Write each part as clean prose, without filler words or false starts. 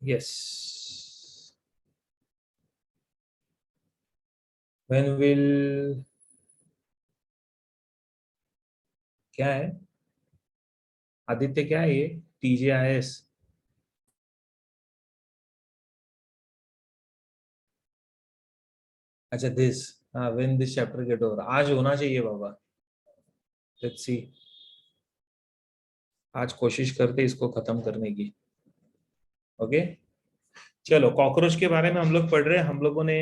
Yes, when will, क्या है आदित्य, क्या है ये TJIS? अच्छा दिस, हाँ, when this chapter get over, आज होना चाहिए बाबा। लेट्स सी, आज कोशिश करते इसको खत्म करने की। ओके, चलो कॉकरोच के बारे में हम लोग पढ़ रहे हैं। हम लोगों ने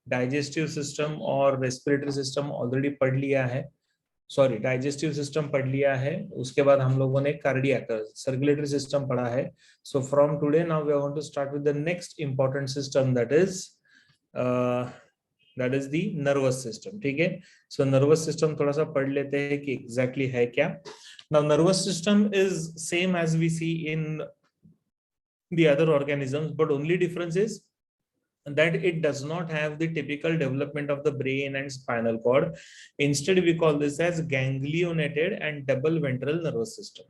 डाइजेस्टिव सिस्टम और रेस्पिरेटरी सिस्टम ऑलरेडी पढ़ लिया है। सॉरी, डाइजेस्टिव सिस्टम पढ़ लिया है। उसके बाद हम लोगों ने कार्डियक सर्कुलेटरी सिस्टम पढ़ा है। So from today now we want to start with the next important system, that is the nervous system. ठीक है, सो नर्वस सिस्टम थोड़ा सा पढ़ लेते हैं कि एग्जैक्टली है क्या। Now nervous system is same as we see in the other organisms, but only difference is that it does not have the typical development of the brain and spinal cord. Instead, we call this as ganglionated and double ventral nervous system.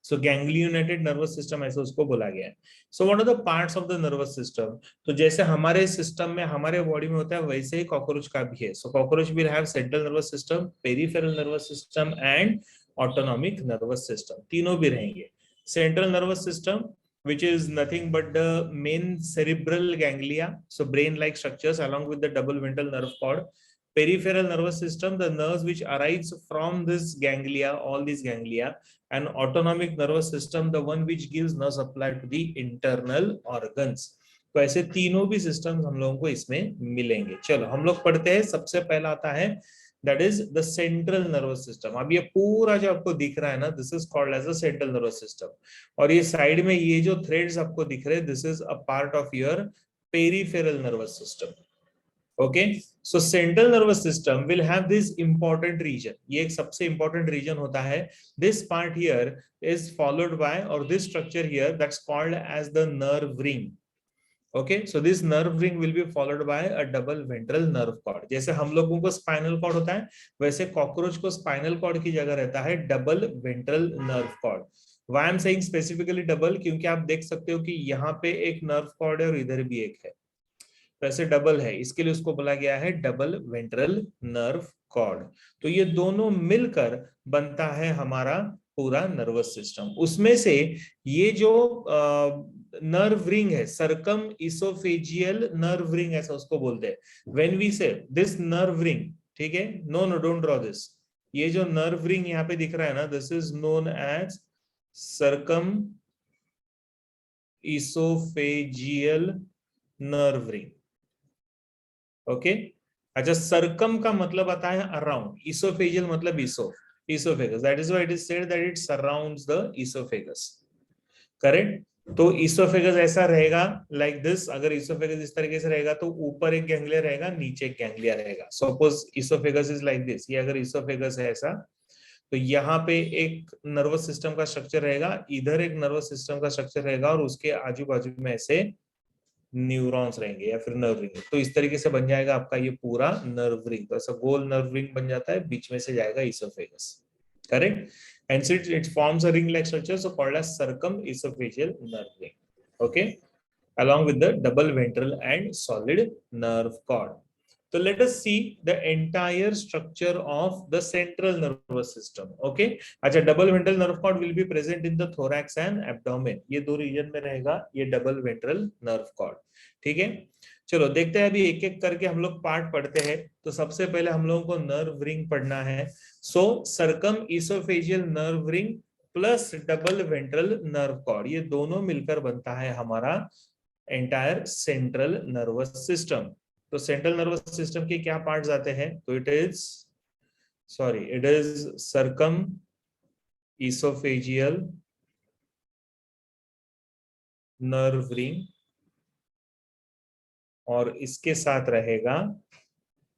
So ganglionated nervous system ऐसे उसको बोला गया है. So what are the parts of the nervous system? तो जैसे हमारे system में हमारे बॉडी में होता है वैसे ही कॉकरोच का भी है. So cockroach will have central nervous system, peripheral nervous system and autonomic nervous system. तीनों भी रहेंगे. Central nervous system, which is nothing but the main cerebral ganglia, so brain-like structures along with the double ventral nerve cord. Peripheral nervous system, the nerves which arise from this ganglia, all these ganglia, and autonomic nervous system, the one which gives nerve supply to the internal organs. तो ऐसे तीनों भी systems हम लोगों को इसमें मिलेंगे. चलो हम लोग पढ़ते हैं. सबसे पहला आता है that is the central nervous system. अब ये पूरा जो आपको दिख रहा है ना, this is called as the central nervous system. और ये साइड में ये जो थ्रेड्स आपको दिख रहे हैं, this is a part of your peripheral nervous system. Okay, so central nervous system will have this important region. ये एक सबसे important region होता है. This part here is followed by, or this structure here, that's called as the nerve ring. Okay, so this nerve ring will be followed by a double ventral nerve cord. जैसे हम लोगों को spinal cord होता है, वैसे cockroach को spinal cord की जगह रहता है double ventral nerve cord. Why I'm saying specifically double? क्योंकि आप देख सकते हो कि यहाँ पे एक नर्व कॉर्ड है और इधर भी एक है, वैसे डबल है, इसके लिए उसको बोला गया है डबल वेंट्रल नर्व कॉर्ड. तो ये दोनों मिलकर बनता है हमारा पूरा नर्वस सिस्टम. उसमें से ये जो नर्व रिंग है, सर्कम इसोफेजियल नर्व रिंग ऐसा उसको बोलते हैं. When we say this nerve ring, ठीक है, no no don't draw this. ये जो नर्व रिंग यहाँ पे दिख रहा है ना, this is known as circumoesophageal nerve ring. Okay, अच्छा, सर्कम का मतलब आता है अराउंड, इसोफेजियल मतलब oesophagus. That is why it is said that it surrounds the oesophagus. Correct. तो इसोफेगस ऐसा रहेगा लाइक दिस. अगर इसोफेगस इस तरीके से रहेगा तो ऊपर एक गैंग्लिया रहेगा, नीचे एक गैंग्लिया रहेगा. Suppose oesophagus is like this. ये अगर इसोफेगस है ऐसा, तो यहाँ पे एक नर्वस सिस्टम का स्ट्रक्चर रहेगा, इधर एक नर्वस सिस्टम का स्ट्रक्चर रहेगा, और उसके आजू बाजू में ऐसे न्यूरॉन्स रहेंगे या फिर नर्व रिंग. तो इस तरीके से बन जाएगा आपका ये पूरा नर्व रिंग. तो ऐसा गोल नर्व रिंग बन जाता है, बीच में से जाएगा oesophagus. Correct. And since it forms a ring-like structure, so called as circumesophageal nerve ring. Okay, along with the double ventral and solid nerve cord. So let us see the entire structure of the central nervous system. Okay, अच्छा, double ventral nerve cord will be present in the thorax and abdomen. ये दो reason में रहेगा ये double ventral nerve cord. ठीक है, चलो देखते हैं अभी एक एक करके हम लोग पार्ट पढ़ते हैं. तो सबसे पहले हम लोगों को नर्व रिंग पढ़ना है. So circumoesophageal nerve ring plus double ventral nerve cord, ये दोनों मिलकर बनता है हमारा एंटायर सेंट्रल नर्वस सिस्टम. तो सेंट्रल नर्वस सिस्टम के क्या पार्ट्स आते हैं? तो it is circumoesophageal nerve ring, और इसके साथ रहेगा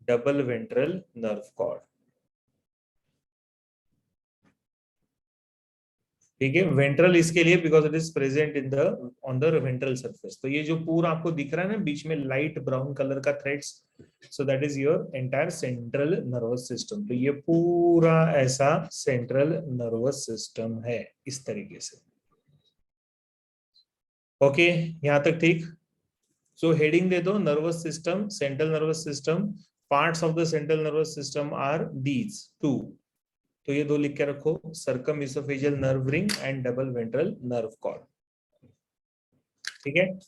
डबल वेंट्रल नर्व कॉर्ड. ठीक है, वेंट्रल इसके लिए because it is present in the on the ventral surface. तो ये जो पूरा आपको दिख रहा है ना बीच में लाइट ब्राउन कलर का threads, so that is your entire central nervous system. तो ये पूरा ऐसा सेंट्रल नर्वस सिस्टम है इस तरीके से. ओके, यहां तक ठीक। सो हेडिंग दे दो, nervous system, central nervous system, parts of the central nervous system are these two. तो ये दो लिख के रखो, circumoesophageal nerve ring and double ventral nerve cord. ठीक है,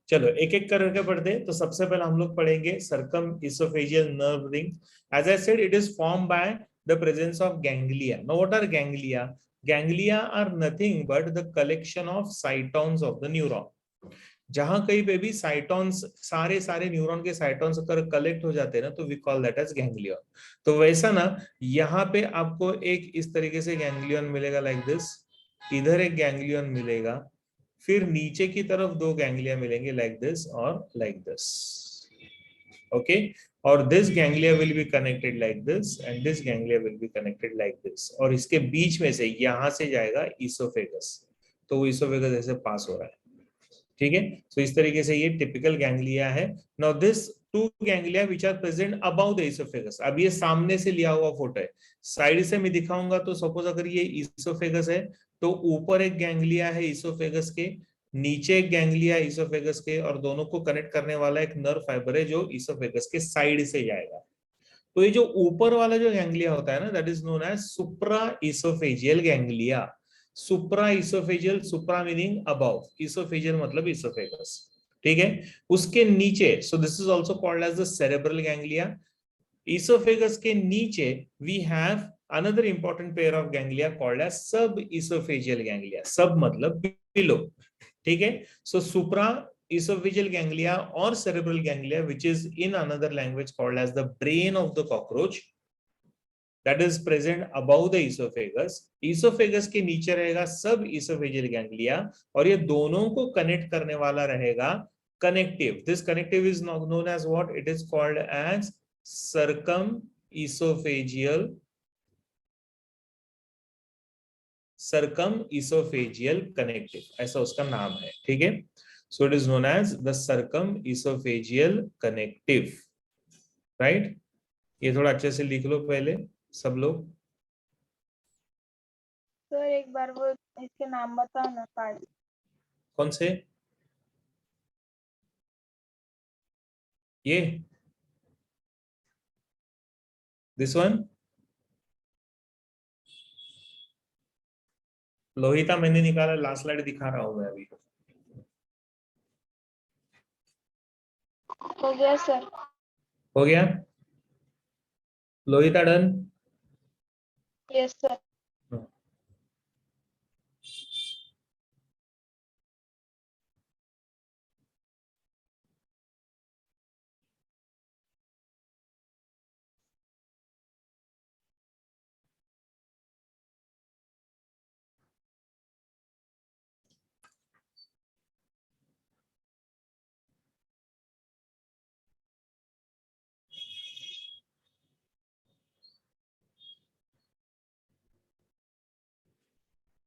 चलो एक एक करके पढ़ते हैं। तो सबसे पहले हम लोग पढ़ेंगे circumoesophageal nerve ring. As I said, it is form by the presence of ganglia. Now what are ganglia? Ganglia are nothing but the collection of cytons of the neuron. जहां कहीं पे भी साइटॉन्स, सारे सारे न्यूरॉन के साइटॉन्स अगर collect हो जाते हैं ना, तो we call that as ganglion. तो वैसा ना, यहाँ पे आपको एक इस तरीके से गैंग्लियन मिलेगा लाइक दिस, इधर एक गैंग्लियन मिलेगा, फिर नीचे की तरफ दो गैंग्लिया मिलेंगे लाइक दिस और लाइक दिस। ओके, और this ganglia will be connected like this and this ganglia will be connected like this, और इसके बीच में से यहां से जाएगा ईसोफेगस। तो वो ईसोफेगस ऐसे पास हो रहा है। ठीक है, तो इस तरीके से ये टिपिकल गैंग्लिया है। Now this two ganglia which are present about the oesophagus. अब ये सामने से लिया हुआ फोटो है, साइड से मैं दिखाऊंगा तो सपोज अगर ये ईसोफेगस है, तो ऊपर एक गैंग्लिया है ईसोफेगस के, नीचे एक गैंग्लिया ईसोफेगस के, और दोनों को कनेक्ट करने वाला एक नर्व फाइबर है जो ईसोफेगस के साइड से जाएगा। तो ये जो ऊपर वाला जो गैंग्लिया होता है ना, that is known as supra oesophageal ganglia. Supraoesophageal, supra meaning above, oesophageal मतलब ईसोफेगस। ठीक है, उसके नीचे, so this is also called as the cerebral ganglia. Oesophagus के नीचे we have another important pair of ganglia called as suboesophageal ganglia. Sub मतलब below. ठीक है, सो सुप्रा esophageal ganglia or cerebral ganglia, which is in another language called as the brain of the cockroach, that is present above the esophagus. esophagus के नीचे रहेगा सब esophageal ganglia, और ये दोनों को कनेक्ट करने वाला रहेगा connective. This connective is known as what? It is called as circumesophageal connective, ऐसा उसका नाम है। ठीक है, so it is known as the circumesophageal connective, right? ये थोड़ा अच्छे से लिख लो पहले सब लोग। सर एक बार वो इसके नाम बताओ ना पार्ट। कौन से? ये दिस वन लोहिता मैंने निकाला, लास्ट स्लाइड दिखा रहा हूं मैं अभी। हो गया सर। हो गया Lohita, done? Yes sir.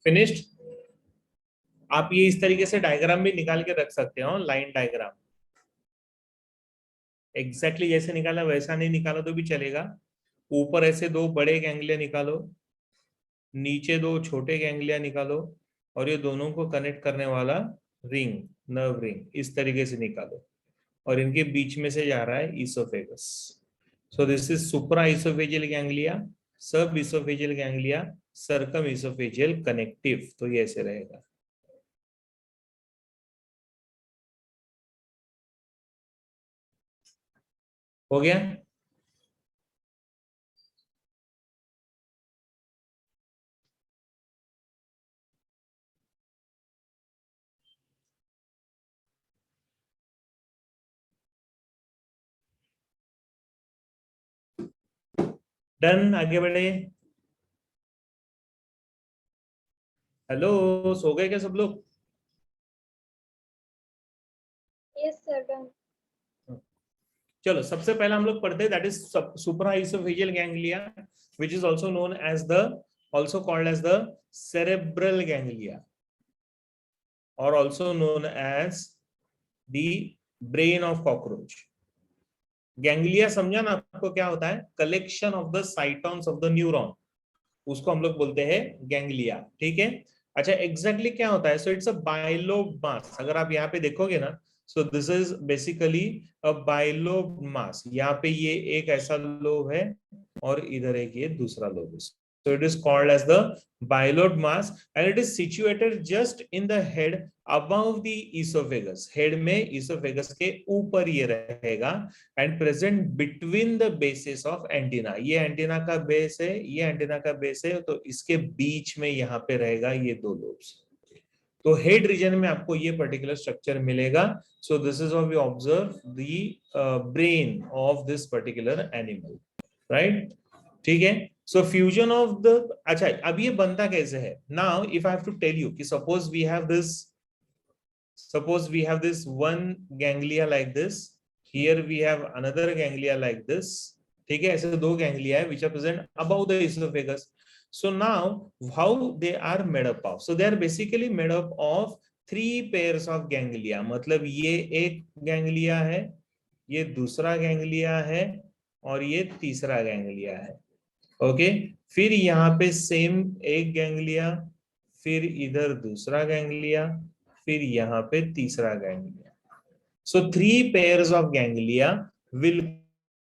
Finished? आप ये इस तरीके से डायग्राम भी निकाल के रख सकते हो, लाइन डायग्राम। एग्जैक्टली जैसे निकाला वैसा नहीं निकाला तो भी चलेगा। ऊपर ऐसे दो बड़े गैंग्लिया निकालो, नीचे दो छोटे गैंग्लिया निकालो, और ये दोनों को कनेक्ट करने वाला रिंग, नर्व रिंग, इस तरीके से निकालो, और इनके बीच में से जा रहा है oesophagus. So this is supra oesophageal ganglia, suboesophageal ganglia, circumoesophageal connective. तो ये ऐसे रहेगा। हो गया? डन, आगे बढ़े। हेलो, सो गए क्या सब लोग? Yes sir done. चलो सबसे पहले हम लोग पढ़ते हैं, that is supra oesophageal ganglia, which is also known as the, also called as the cerebral ganglia, और also known as the brain of cockroach. Ganglia समझा ना आपको क्या होता है? Collection of the cytons of the neuron, उसको हम लोग बोलते हैं गैंग्लिया। ठीक है, अच्छा एग्जैक्टली क्या होता है? So it's a bilobe mass. अगर आप यहाँ पे देखोगे ना, so this is basically a bilobe mass. यहाँ पे ये एक ऐसा लोब है और इधर एक ये दूसरा लोब है। So it is called as the bilobe mass and it is situated just in the head above the esophagus. Head में esophagus के ऊपर ये रहेगा and present between the bases of antenna. ये एंटीना का बेस है, ये एंटीना का बेस है, तो इसके बीच में यहाँ पे रहेगा ये दो लोब्स। तो हेड रीजन में आपको ये पर्टिकुलर स्ट्रक्चर मिलेगा। So this is how we observe the brain of this particular animal, right? ठीक है। सो फ्यूजन ऑफ द, अच्छा अब ये बनता कैसे है? Now if I have to tell you कि suppose we have this one ganglia like this, here we have another ganglia like this, ठीक है, ऐसे दो गैंग्लिया है which are present above the esophagus. So now how they are made up of? So they are basically made up of three pairs of ganglia. मतलब ये एक ganglia है, ये दूसरा गैंग्लिया है और ये तीसरा गैंग्लिया है। ओके, फिर यहाँ पे सेम एक गैंग्लिया, फिर इधर दूसरा गैंग्लिया, फिर यहाँ पे तीसरा ganglia. So three pairs of ganglia will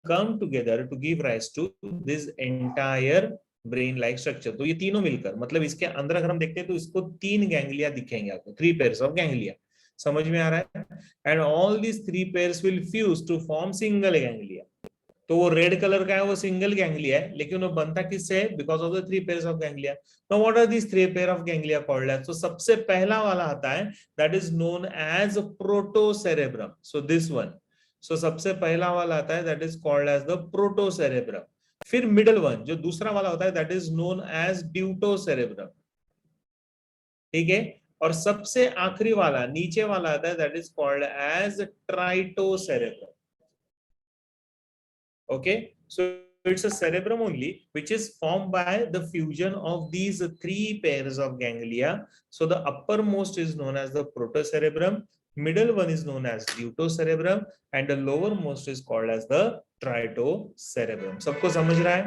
come together to give rise to this entire brain like structure. तो ये तीनों मिलकर, मतलब इसके अंदर अगर हम देखते हैं तो इसको तीन गैंग्लिया दिखेंगे आपको, थ्री पेयर्स ऑफ गैंग्लिया। समझ में आ रहा है? And all these three pairs will fuse to form single ganglia. तो वो रेड कलर का है, वो सिंगल गैंग्लिया है, लेकिन वो बनता किससे है? Because of the three pairs of ganglia. Now what are these three pair of ganglia called as? तो सबसे पहला वाला आता है, that is known as protocerebrum. So this one, so सबसे पहला वाला आता है, that is called as the protocerebrum. फिर मिडल वन जो दूसरा वाला होता है, that is known as deutocerebrum, ठीक है। और सबसे आखिरी वाला नीचे वाला आता है, that is called as tritocerebrum. Okay, so it's a cerebrum only which is formed by the fusion of these three pairs of ganglia. So the uppermost is known as the protocerebrum, middle one is known as deutocerebrum and the lowermost is called as the tritocerebrum. सबको समझ रहा है?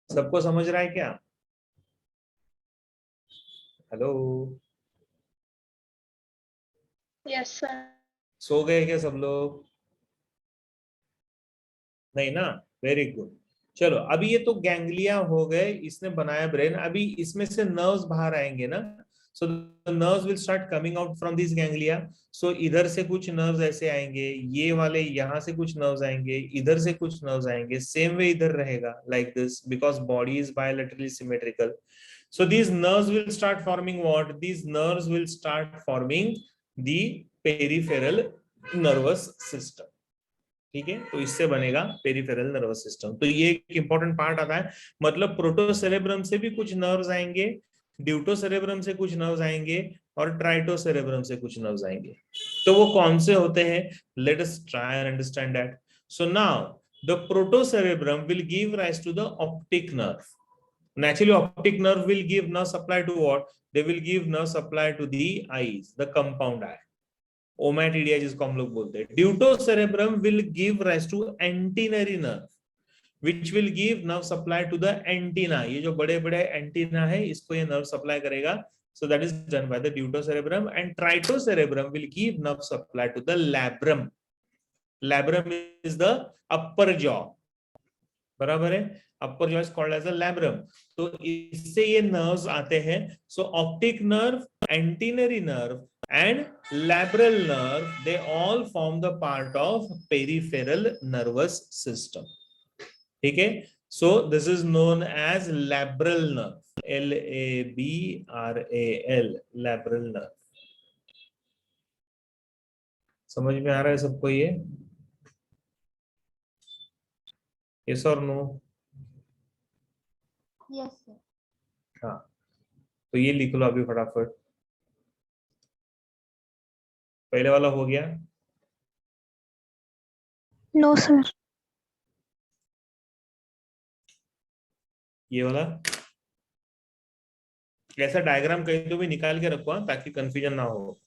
सबको समझ रहा है क्या? Hello, yes sir. सो गए क्या सब लोग? नहीं ना? Very good. चलो अभी ये तो गैंग्लिया हो गए, इसने बनाया ब्रेन। अभी इसमें से नर्व्स बाहर आएंगे ना, so nerves will start coming out from this ganglia. So इधर से कुछ नर्व्स ऐसे आएंगे, ये वाले यहाँ से कुछ नर्व्स आएंगे, इधर से कुछ नर्व्स आएंगे, सेम वे इधर रहेगा like this, because body is bilaterally symmetrical. So these nerves will start forming what? These nerves will start forming the peripheral nervous system. ठीक है, तो इससे बनेगा पेरिफेरल नर्वस सिस्टम। तो ये एक इंपॉर्टेंट पार्ट आता है। मतलब प्रोटोसेरेब्रम से भी कुछ नर्व्स आएंगे, ड्यूटोसेरेब्रम से कुछ नर्व्स आएंगे और ट्राइटोसेरेब्रम से कुछ नर्व्स आएंगे। तो वो कौन से होते हैं? Let us try and understand that. So now the protocerebrum will give rise to the optic nerve. Naturally, optic nerve will give nerve supply to what? They will give nerve supply to the eyes, the compound eye. Ommatidia जिसको हम लोग बोलते हैं. Deutocerebrum will give rise to antennary nerve which will give nerve supply to the antenna. ये जो बड़े बड़े antenna है इसको ये nerve supply करेगा. So that is done by the deutocerebrum and tritocerebrum will give nerve supply to the labrum. Labrum is the upper jaw. बराबर है? upper jaw is called as a labrum. तो इससे ये nerves आते हैं. So optic nerve, antennary nerve and labral nerve, they all form the part of peripheral nervous system. ठीक है, so this is known as labral nerve, LABRAL, labral nerve. समझ में आ रहा है सबको ये? यस और नो? Yes sir. हाँ, तो ये लिख लो अभी फटाफट. पहले वाला हो गया? No sir. ये वाला ऐसा डायग्राम कहीं तो भी निकाल के रखो ताकि कंफ्यूजन ना हो.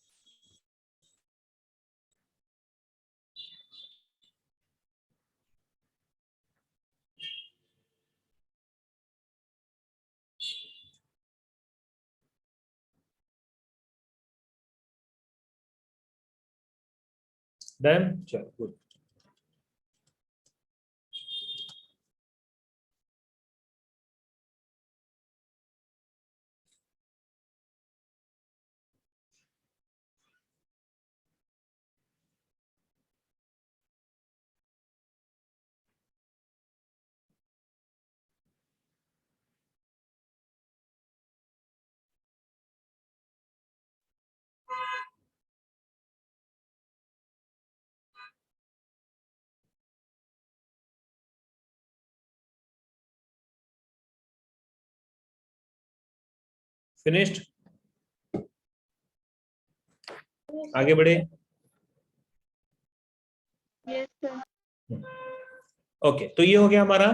डन, चलो गुड। फिनिश्ड, आगे बढ़े। Yes sir. ओके, तो ये हो गया हमारा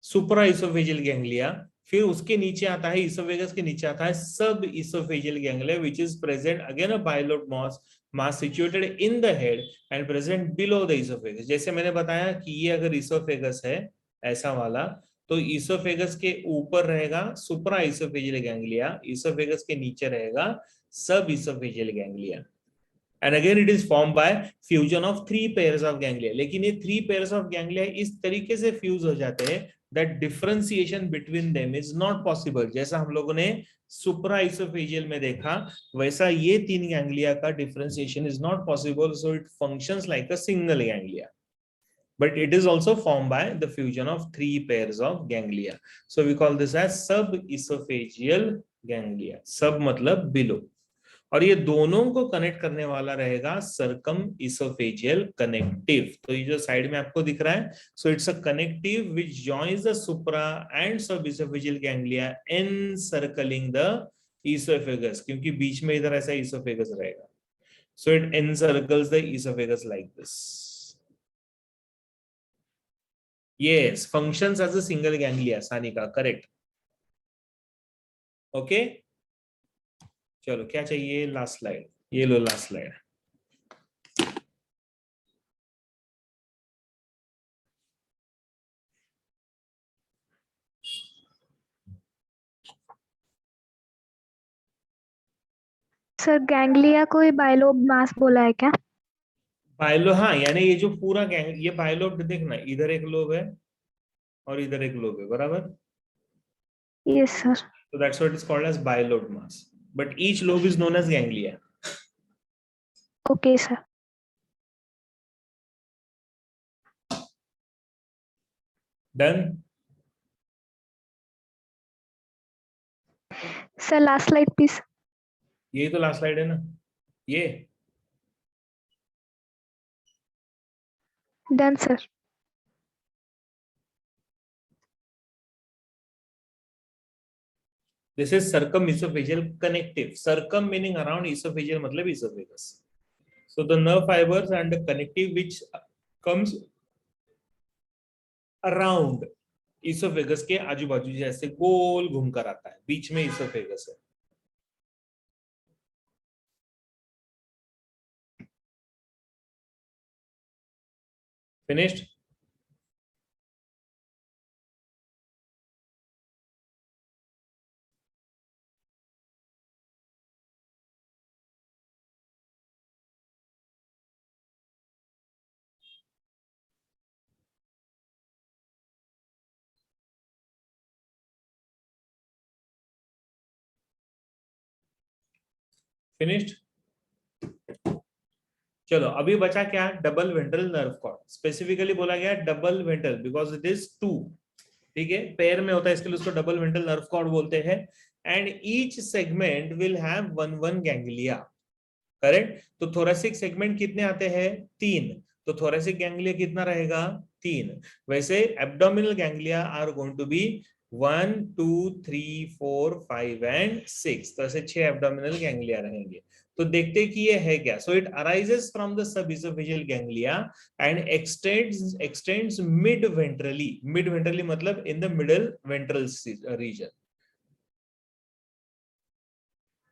सुप्रा इसोफेजियल गैंग्लिया। फिर उसके नीचे आता है, इसोफेगस के नीचे आता है सब oesophageal ganglia which is present again a bilobe mass situated in the head and present below the oesophagus. जैसे मैंने बताया कि ये अगर इसोफेगस है ऐसा वाला, तो इसोफेगस के ऊपर रहेगा सुप्रा इसोफेजियल गैंग्लिया, इसोफेगस के नीचे रहेगा सब oesophageal ganglia. And again it is formed by fusion of 3 pairs of ganglia। लेकिन ये 3 pairs of ganglia इस तरीके से फ्यूज हो जाते हैं that differentiation between them is not possible। जैसा हम लोगों ने सुप्रा इसोफेजियल में देखा, वैसा ये 3 गैंग्लिया का differentiation is not possible, so it functions like a single ganglia, but it is also formed by the fusion of 3 pairs of ganglia। So we call this as sub-esophageal ganglia। sub मतलब below, और ये दोनों को connect करने वाला रहेगा circum oesophageal connective. तो ये जो साइड में आपको दिख रहा है, so it's a connective which joins the supra and sub oesophageal ganglia encircling the oesophagus, क्योंकि बीच में इधर ऐसा इसोफेगस रहेगा। So it encircles the oesophagus like this. Yes, functions as a single ganglia, Sanika correct. Okay, चलो क्या चाहिए, last slide, ये लो लास्ट स्लाइड। सर गैंग्लिया को ही बाइलोब मास बोला है क्या? बाइलो, हाँ, यानी ये जो पूरा गैंग, ये बाइलोब देखना, इधर एक लोब है और इधर एक लोब है, बराबर। Yes sir. So that's what is called as bilobed mass, but each lobe is known as ganglia। Okay sir. Done। Sir last slide please. यही तो लास्ट स्लाइड है ना ये। Done sir. This is circumesophageal connective। Circum meaning around, esophageal मतलब esophagus। So the nerve fibers and the connective which comes around esophagus के आजू बाजू जैसे गोल घूमकर आता है, बीच में esophagus है। Finished। फिनिश्ड। चलो अभी बचा क्या, double ventral nerve cord. Specifically बोला गया double ventral because it is 2, ठीक है, पैर में होता है, इसके लिए उसको डबल वेंट्रल नर्व कॉर्ड बोलते हैं। And each segment will have 1 ganglia, correct. तो थोरेसिक सेगमेंट कितने आते हैं, 3, तो थोरेसिक गैंग्लिया कितना रहेगा, 3। वैसे abdominal ganglia are going to be 1 2 3 4 5 and 6, तो ऐसे 6 एब्डोमिनल गैंग्लिया रहेंगे। तो देखते कि ये है क्या। So it arises from the sub oesophageal ganglia and extends mid ventrally. Mid ventrally मतलब in the middle ventral region,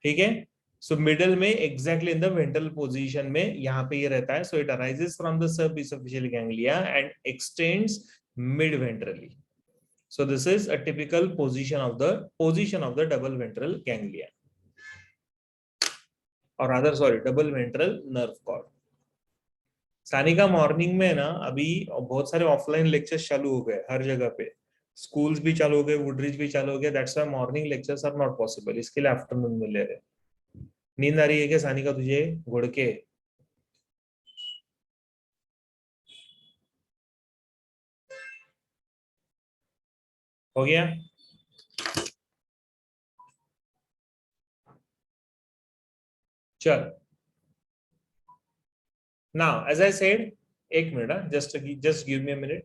ठीक है। सो मिडल में exactly in the ventral position में यहाँ पे ये रहता है। So it arises from the sub oesophageal ganglia and extends mid ventrally. So this is a typical position of the double ventral ganglia, or rather sorry, double ventral nerve cord। Sanika morning में ना अभी बहुत सारे offline lectures चालू हो गए हर जगह पे, स्कूल्स भी चालू हो गए, वुडरिज भी चालू हो गया, that's why morning lectures are not possible, इसके लिए आफ्टरनून में ले रहे। नींद आ रही है क्या सानिका तुझे घुड़ के? हो गया? चल नाउ एज आई सेड, एक minute, just give me a minute.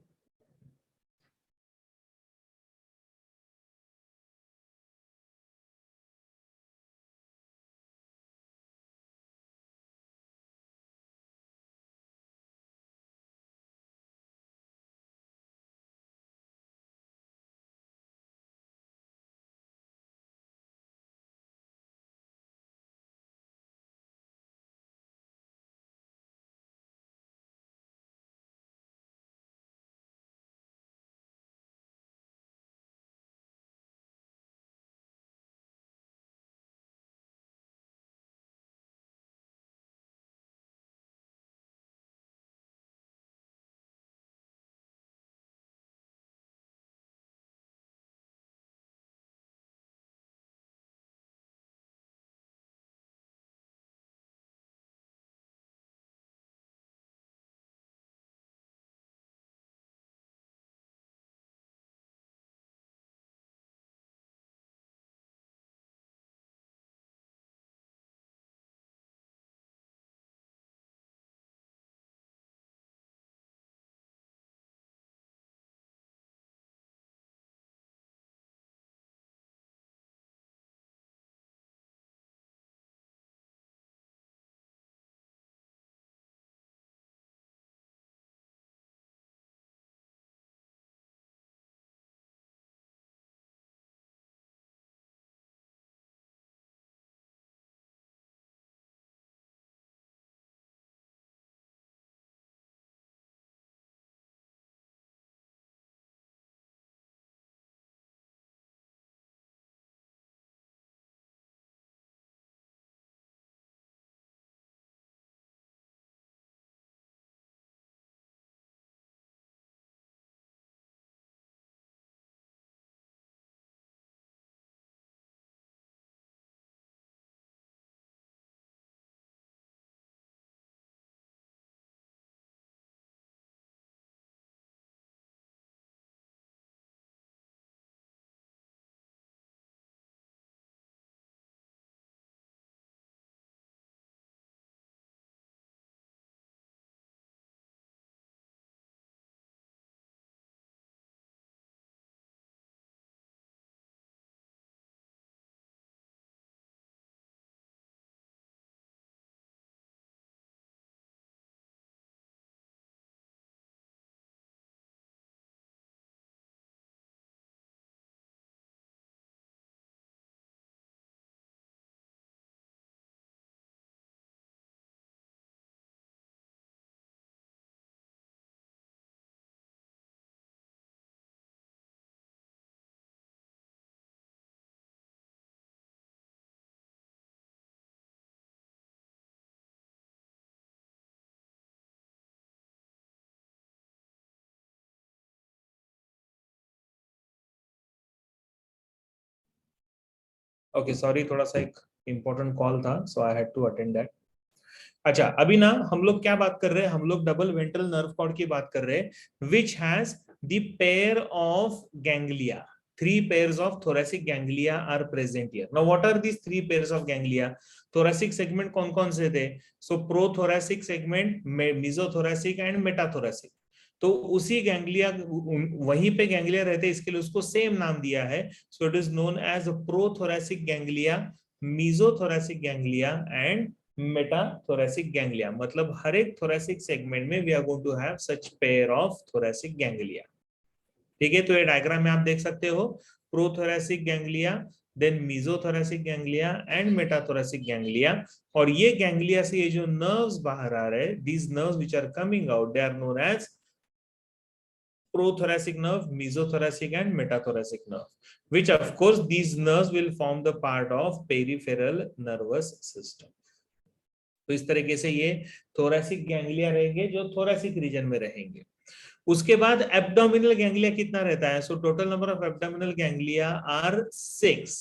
Okay sorry, थोड़ा सा एक इंपॉर्टेंट कॉल था, so I had to attend that. अच्छा अभी ना हम लोग क्या बात कर रहे हैं, हम लोग डबल वेंट्रल नर्व कॉर्ड की बात कर रहे हैं, which has the pair of ganglia, three pairs of thoracic ganglia are present here. Now what are these three pairs of ganglia? thoracic segment कौन कौन से थे? So prothoracic segment, mesothoracic and metathoracic. तो उसी गैंग्लिया, वहीं पे ganglia रहते हैं, इसके लिए उसको सेम नाम दिया है, so it is known as prothoracic ganglia, mesothoracic ganglia and metathoracic ganglia. मतलब हर एक थोरेसिक सेगमेंट में we are going to have such pair of thoracic ganglia. ठीक है, तो ये डायग्राम में आप देख सकते हो, prothoracic ganglia, then mesothoracic ganglia and metathoracic ganglia. और ये गैंग्लिया से ये जो नर्व्स बाहर आ रहे हैं, these nerves which are coming out, they are known as prothoracic nerve, mesothoracic and metathoracic nerve, which of course these nerves will form the part of peripheral nervous system. तो इस तरीके से ये थोरैसिक गैंग्लिया रहेंगे जो thoracic reason में रहेंगे। उसके बाद एब्डोमिनल गैंग्लिया कितना रहता है? So total number of abdominal ganglia are 6।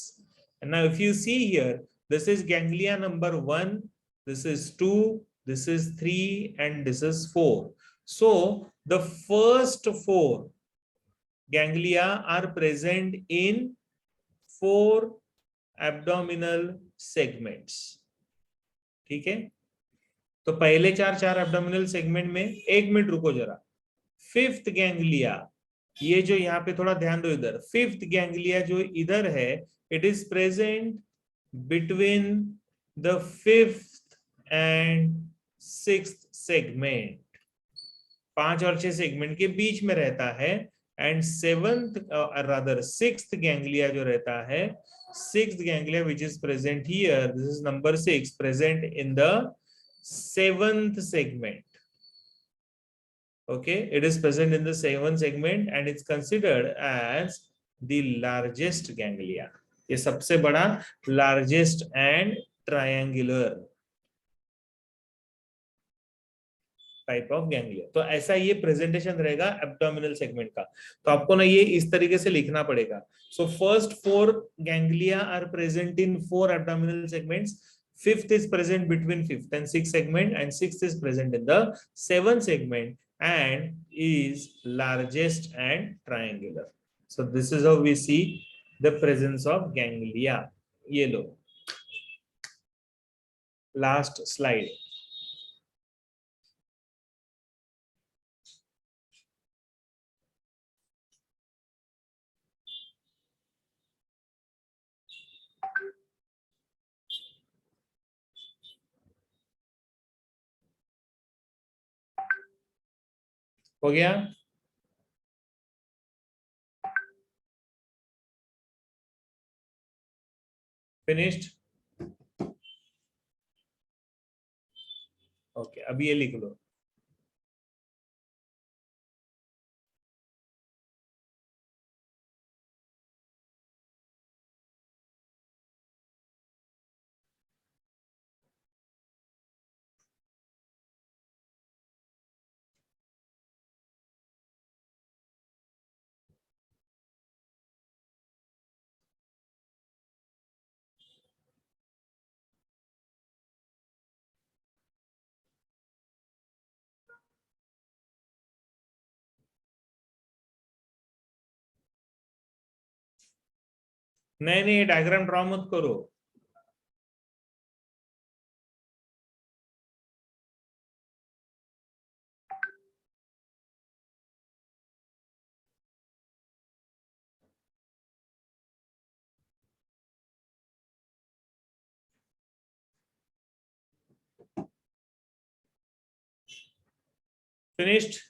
Now if you see here, this is ganglia number 1, this is 2, this is 3, and this is 4. So the first 4 ganglia are present in 4 abdominal segments. ठीक है, तो पहले चार abdominal segment में, एक minute रुको जरा, fifth ganglia, ये जो यहाँ पे थोड़ा ध्यान दो इधर, फिफ्थ गैंग्लिया जो इधर है, it is present between the fifth and sixth segment, 5 और 6 सेगमेंट के बीच में रहता है। And seventh rather sixth ganglia जो रहता है, sixth ganglia which is present here, this is number 6, present in the seventh segment. Okay, it is present in the 7th segment and it's considered as the largest ganglia. ये सबसे बड़ा largest and triangular type of ganglia. तो ऐसा ये presentation रहेगा abdominal segment का. तो आपको ना ये इस तरीके से लिखना पड़ेगा. So first 4 ganglia are present in 4 abdominal segments. Fifth is present between 5th and 6th segment, and 6th is present in the 7th segment and is largest and triangular. So this is how we see the presence of ganglia. ये लो, last slide. हो गया? Finished? Okay, अभी ये लिख लो. नहीं, diagram draw मत करो. Finished?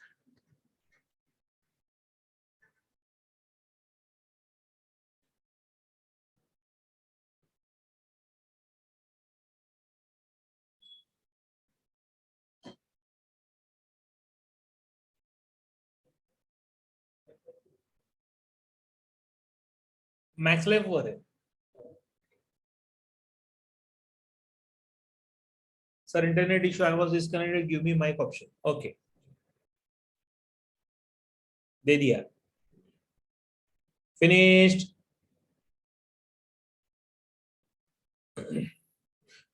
Max life वर है. Sir, internet issue, I was disconnected, give me mic option. Okay. दे दिया. Finished.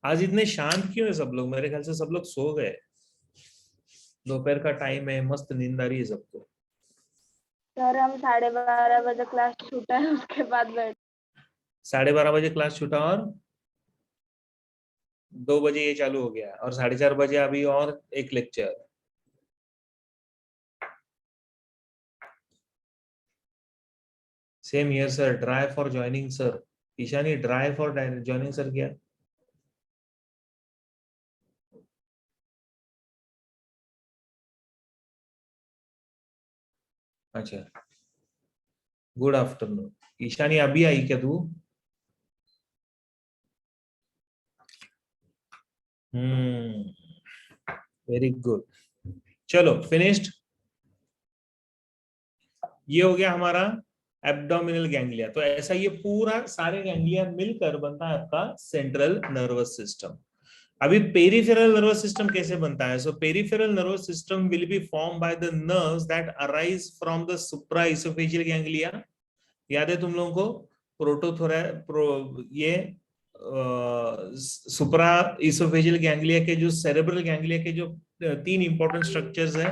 आज इतने शांत क्यों है सब लोग? मेरे ख्याल से सब लोग सो गए. दोपहर का टाइम है, मस्त नींद आ रही है सबको. सर हम 12:30 बजे क्लास छूटा है, उसके बाद बैठ. 12:30 बजे क्लास छूटा और 2 बजे ये चालू हो गया, और 4:30 बजे अभी और एक lecture. Same here sir, dry for joining sir. Ishani, dry for joining sir क्या? अच्छा, गुड आफ्टरनून. ईशानी अभी आई क्या तू? Very good. चलो, फिनिश्ड. ये हो गया हमारा एब्डोमिनल गैंग्लिया. तो ऐसा ये पूरा सारे गैंग्लिया मिलकर बनता है आपका सेंट्रल नर्वस सिस्टम. अभी पेरिफेरल नर्वस सिस्टम कैसे बनता है? So peripheral nervous system will be form by the nerves that arise from the supraoesophageal ganglia. याद है तुम लोगों को? ये सुप्रा इसोफेजियल गैंग्लिया के जो सेरेब्रल गैंग्लिया के जो 3 इंपॉर्टेंट स्ट्रक्चर्स है,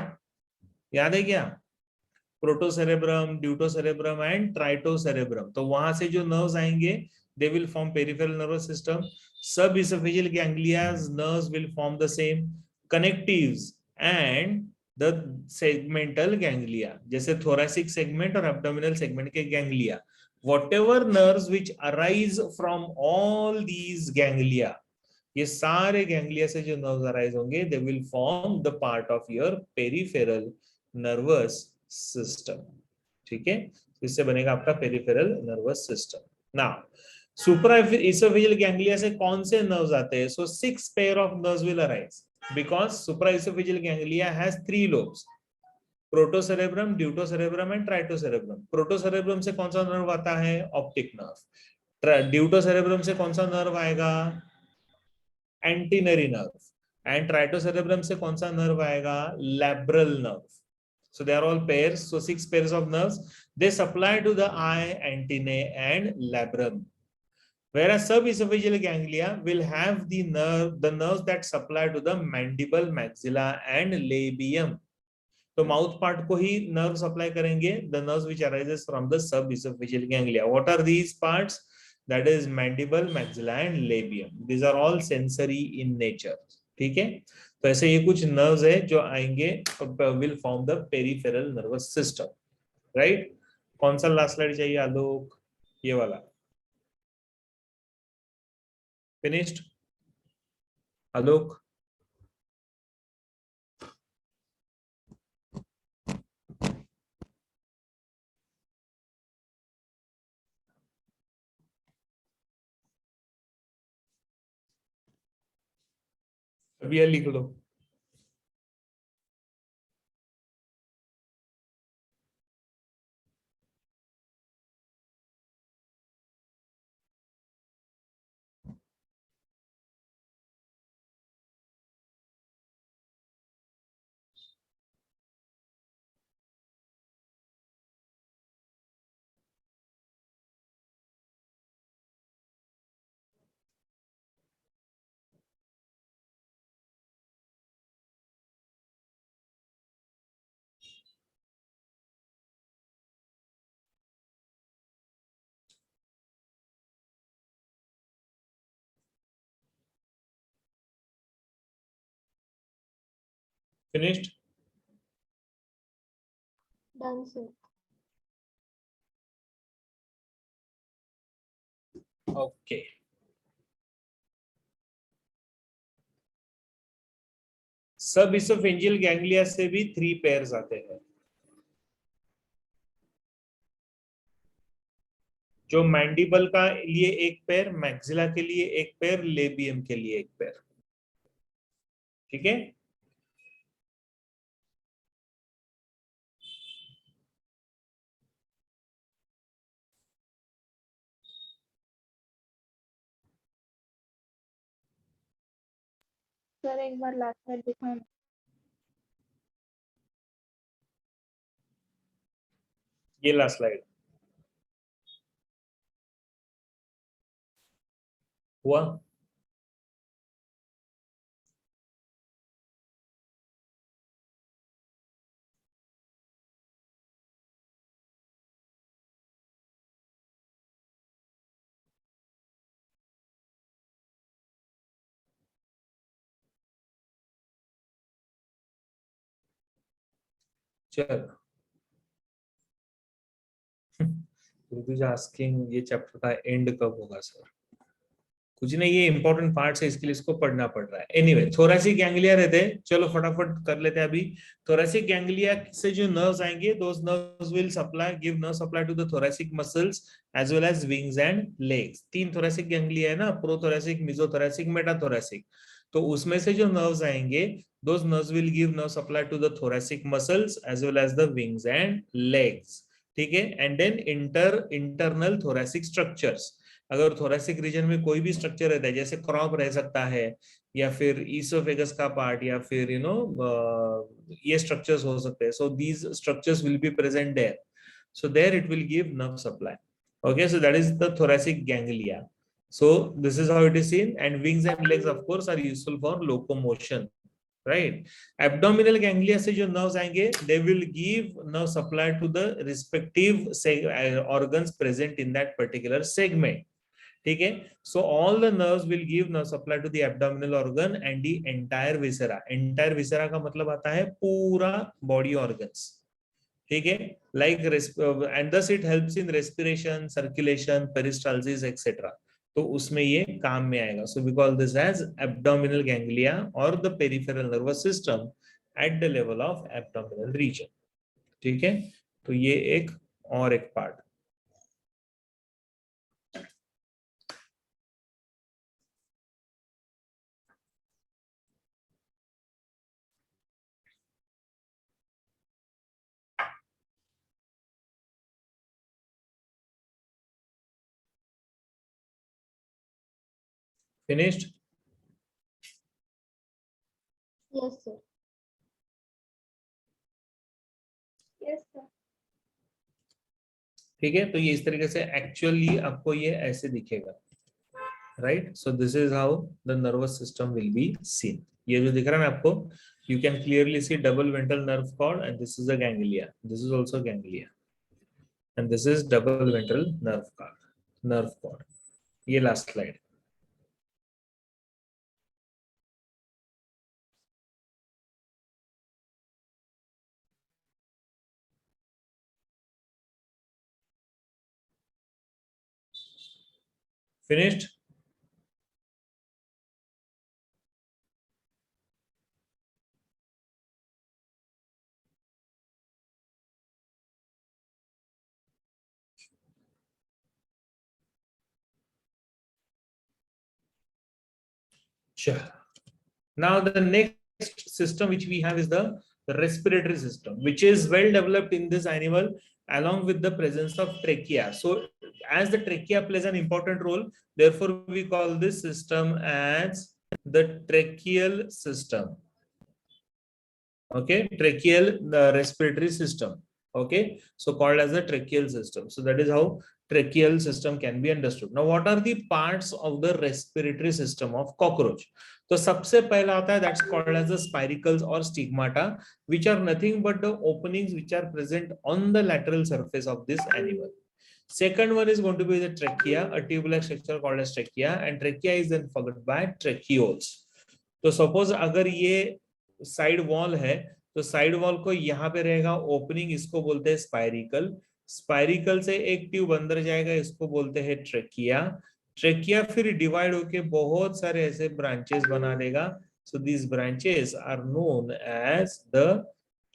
याद है क्या? प्रोटोसेरेब्रम, ड्यूटोसेरेब्रम एंड ट्राइटोसेरेब्रम। तो वहां से जो नर्व्स आएंगे दे will form peripheral nervous system. सब oesophageal ganglia nerves will form the same connectives and the segmental ganglia, जैसे थोरैसिक सेगमेंट और एब्डोमिनल सेगमेंट के ganglia. whatever nerves which arise from all these ganglia, ये सारे ganglia से जो nerves arise होंगे they will form the part of your peripheral nervous system. ठीक है, इससे बनेगा आपका peripheral nervous system. Now supra oesophageal ganglia से कौन से नर्व्स आते हैं? So 6 pair of nerves will arise because supra oesophageal ganglia has 3 lobes, protocerebrum, deutocerebrum and tritocerebrum. Protocerebrum से कौन सा नर्व आता है? Optic nerve. ड्यूटोसेरेब्रम से कौन सा नर्व आएगा? एंटीनरी नर्व। एंड ट्राइटोसेरेब्रम से कौन सा नर्व आएगा? लैब्रल nerve. So they are all pairs. So 6 pairs of nerves. They supply to the eye, antennae, and labrum. Whereas subesophageal ganglia will have the nerves that supply to the mandible, maxilla, and labium. तो mouth part को ही nerve supply करेंगे, the nerves which arises from the suboesophageal ganglia. What are these parts? That is mandible, maxilla and labium. These are all sensory in nature. ठीक है, तो ऐसे ये कुछ नर्व्स है जो आएंगे, will form the peripheral nervous system. Right, कौन सा लास्ट स्लाइड चाहिए आलोक? ये वाला। फिनिश्ड आलोक? अभी ये लिख लो। Finished? Done sir. Okay, suboesophageal ganglia से भी 3 पेयर्स आते हैं, जो मैंडिबल का लिए एक पेयर, मैक्सिला के लिए एक पेयर, लेबियम के लिए एक पेयर। ठीक है, सर एक बार लास्ट में दिखाना। ये लास्ट स्लाइड हुआ। चलो, आस्किंग ये चैप्टर का एंड कब होगा सर? कुछ नहीं, ये इंपॉर्टेंट पार्ट्स है, इसके लिए इसको पढ़ना पड़ रहा है। एनीवे, थोरैसिक गैंग्लिया रहते हैं, चलो फटाफट कर लेते हैं अभी। थोरैसिक गैंग्लिया से जो नर्व्स आएंगे, those nerves will give nerve supply to the thoracic muscles as well as wings and legs. 3 thoracic ganglia है ना, प्रोथोरैसिक, मेसोथोरैसिक, मेटाथोरैसिक। तो उसमें से जो नर्व्स आएंगे, those nerves will give nerve supply to the thoracic muscles as well as the wings and legs. ठीक है, and then internal thoracic structures अगर थोरेसिक रीजन में कोई भी स्ट्रक्चर रहता है, जैसे क्रॉप रह सकता है, या फिर ईसोफेगस का पार्ट, या फिर ये स्ट्रक्चर्स हो सकते हैं. So these structures will be present there. So there it will give nerve supply. Okay, so that is the thoracic ganglia. So this is how it is seen, and wings and legs of course are useful for locomotion, right? Abdominal ganglia से जो nerves आएंगे, they will give nerve supply to the respective organs present in that particular segment. ठीक है? So all the nerves will give nerve supply to the abdominal organ and the entire viscera. Entire viscera का मतलब आता है पूरा body organs. ठीक है, like and thus it helps in respiration, circulation, peristalsis etcetera. तो उसमें ये काम में आएगा. So we call this as abdominal ganglia और the peripheral nervous system at the level of abdominal region. ठीक है, तो ये एक और एक part. Finished? Yes sir. Yes sir. ठीक है, तो ये इस तरीके से एक्चुअली आपको ये ऐसे दिखेगा, right? So this is how the nervous system will be seen. ये जो दिख रहा है ना आपको, you can clearly see double ventral nerve cord, and this is a ganglia. This is also ganglia, and this is double ventral nerve cord. Nerve cord. ये last slide. Finished? Sure. Now the next system which we have is the respiratory system, which is well developed in this animal along with the presence of trachea. So as the trachea plays an important role, therefore we call this system as the tracheal system. Okay, tracheal respiratory system. Okay, so called as the tracheal system. So that is how tracheal system can be understood. Now what are the parts of the respiratory system of cockroach? तो सबसे पहला आता है, that's called as the spiracles or stigmata, which are nothing but the openings which are present on the lateral surface of this animal. Second one is going to be the trachea, a tubular structure called as trachea, and trachea is then followed by tracheoles. तो suppose अगर ये side wall है, तो side wall को यहाँ पे रहेगा opening, इसको बोलते हैं स्पाइरिकल. स्पाइरिकल से एक ट्यूब अंदर जाएगा, इसको बोलते हैं ट्रेकिया. ट्रेकिया फिर डिवाइड होके बहुत सारे ऐसे ब्रांचेस बना देगा. So these branches are known as the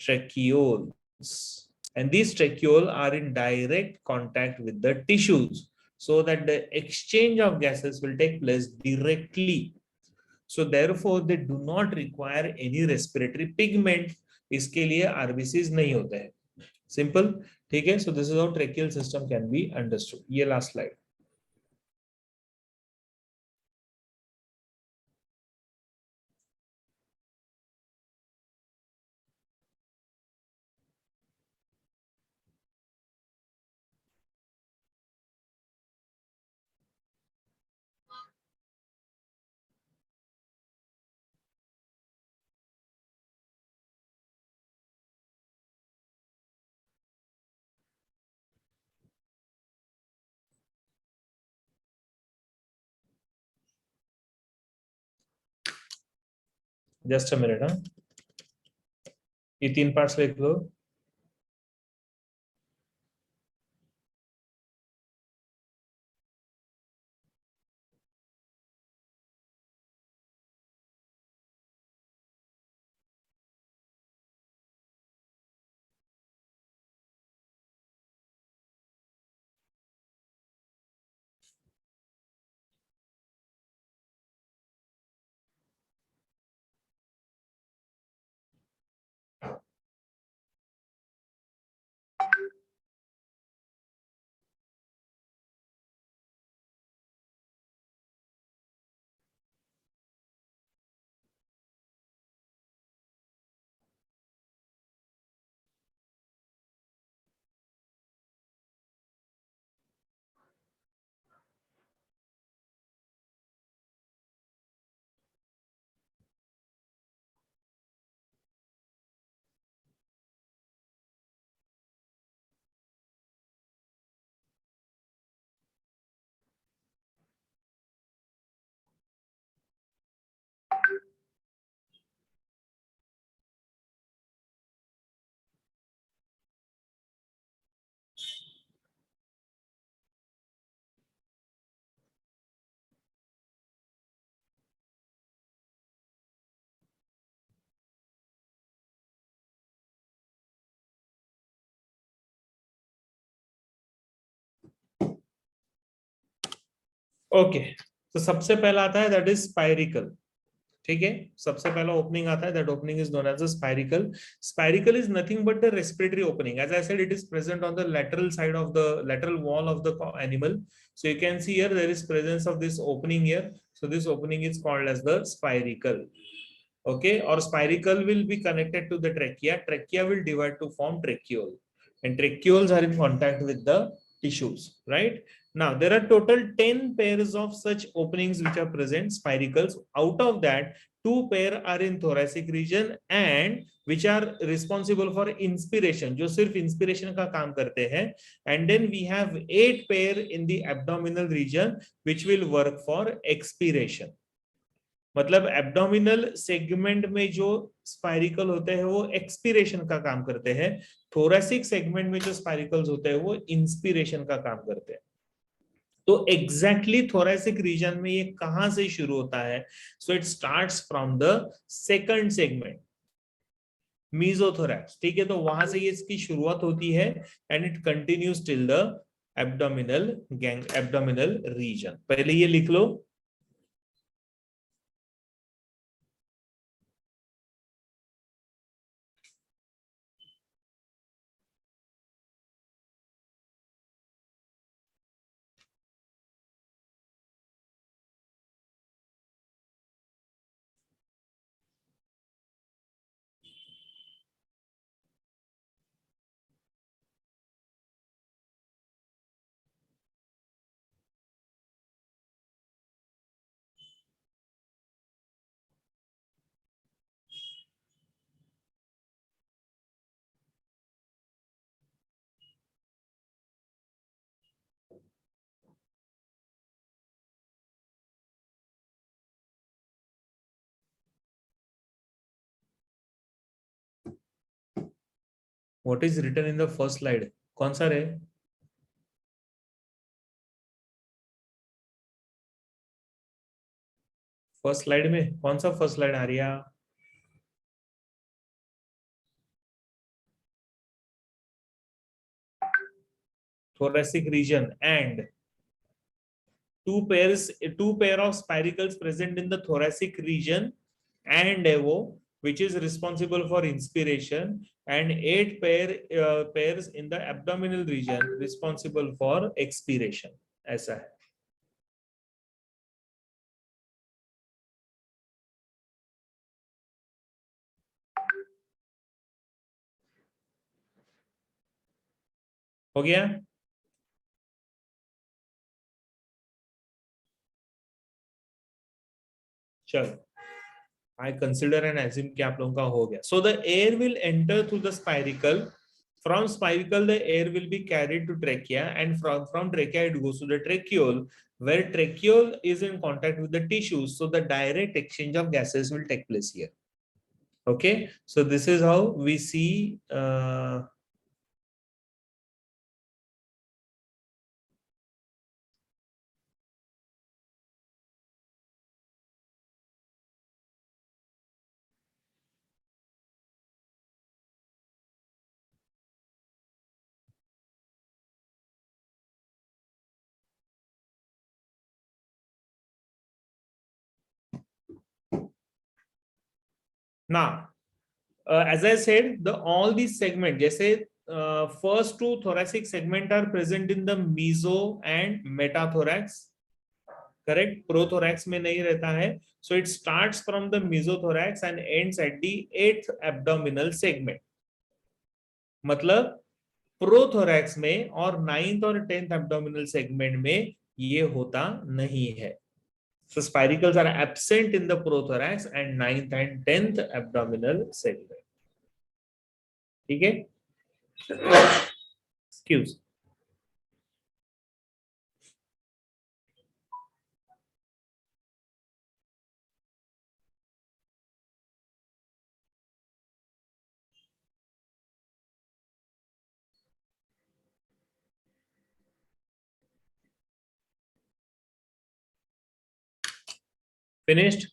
tracheoles, and these tracheole are in direct contact with the tissues, so that the exchange of gases will take place directly. So therefore they do not require any respiratory pigment. इसके लिए RBCs नहीं होते हैं. Simple. ठीक है, so this is how tracheal system can be understood. ये last slide. Just a minute. हाँ, ये 3 पार्ट्स लिख लो. ओके, तो सबसे पहला आता है दैट इज स्पाइरिकल. ठीक है, सबसे पहला ओपनिंग आता है, that opening is known as a spiracle. Spiracle is nothing but the respiratory opening. As I said, it is present on the lateral side of the lateral wall of the animal. So you can see here there is presence of this opening here. So this opening is called as the spiricle. Okay, or spiricle will be connected to the trachea. Trachea will divide to form tracheole, and tracheoles are in contact with the tissues, right? Now there are total 10 pairs of such openings which are present, spiracles. Out of that, 2 pair are in thoracic region and which are responsible for inspiration, जो सिर्फ inspiration का काम करते हैं. And then we have 8 pair in the abdominal region which will work for expiration. मतलब abdominal segment में जो spiracle होते हैं वो एक्सपीरेशन का काम करते हैं. थोरेसिक सेगमेंट में जो स्पाइरिकल्स होते हैं वो इंस्पिरेशन का काम करते हैं. तो एग्जैक्टली थोरेसिक रीजन में ये कहां से शुरू होता है? So it starts from the second segment, mesothorax. ठीक है, तो वहां से ये इसकी शुरुआत होती है and it continues till the abdominal region. पहले ये लिख लो. What is written in the first slide? कौन सा रे? फर्स्ट स्लाइड में कौन सा फर्स्ट स्लाइड आ रही है? thoracic region and two pair of spiracles present in the thoracic region and evo, which is responsible for inspiration, and 8 pairs in the abdominal region responsible for expiration. ऐसा है. हो गया? चलो, I consider and assume कि आप लोगों का हो गया. So the air will enter through the spiracle. From spiracle, the air will be carried to trachea, and from trachea it goes to the tracheole, where tracheole is in contact with the tissues. So the direct exchange of gases will take place here. Okay, so this is how we see. Now, as I said, all these segments, जैसे first two thoracic segment are present in the meso and metathorax. Correct? Prothorax में नहीं रहता है. So it starts from the mesothorax and ends at the 8th abdominal segment. मतलब prothorax में और 9th और 10th abdominal segment में ये होता नहीं है. So spiracles are absent in the prothorax and 9th and 10th abdominal segment. ठीक है? Excuse. Finished?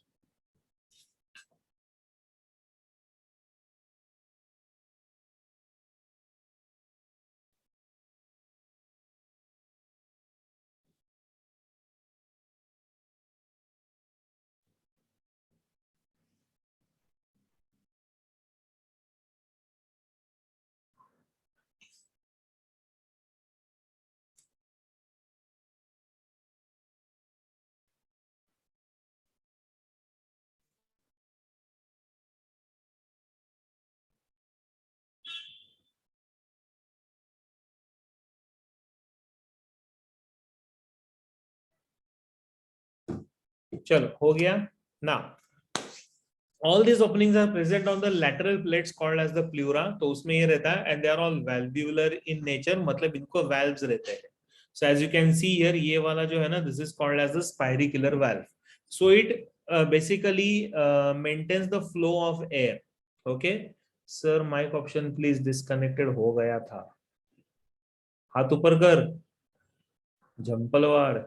चलो हो गया ना. All these openings are present on the lateral plates called as the pleura. तो उसमें ये रहता है and they are all valvular in nature. मतलब इनको valves रहते हैं. So as you can see here, ये वाला जो है ना, this is called as the spiracular valve. So it basically maintains the flow of air. Okay. Sir, mic option please disconnected हो गया था. हाथ ऊपर कर. झंपलवाड़.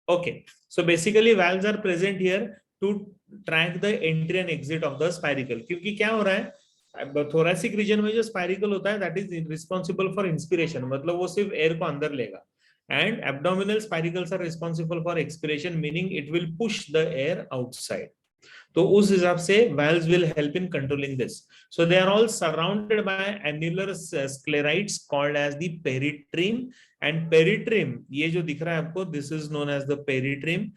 Okay, so basically valves are present here to track the entry and exit of the spiracle. क्योंकि क्या हो रहा है, thoracic region में जो spiracle होता है, that is responsible for inspiration. मतलब वो सिर्फ air को अंदर लेगा. And abdominal spiracles are responsible for expiration, meaning it will push the air outside. तो उस हिसाब से valves will help in controlling this. So they are all surrounded by annular sclerites called as the peritrim. And peritrim, ये जो दिख रहा है आपको, this is known as the peritrim,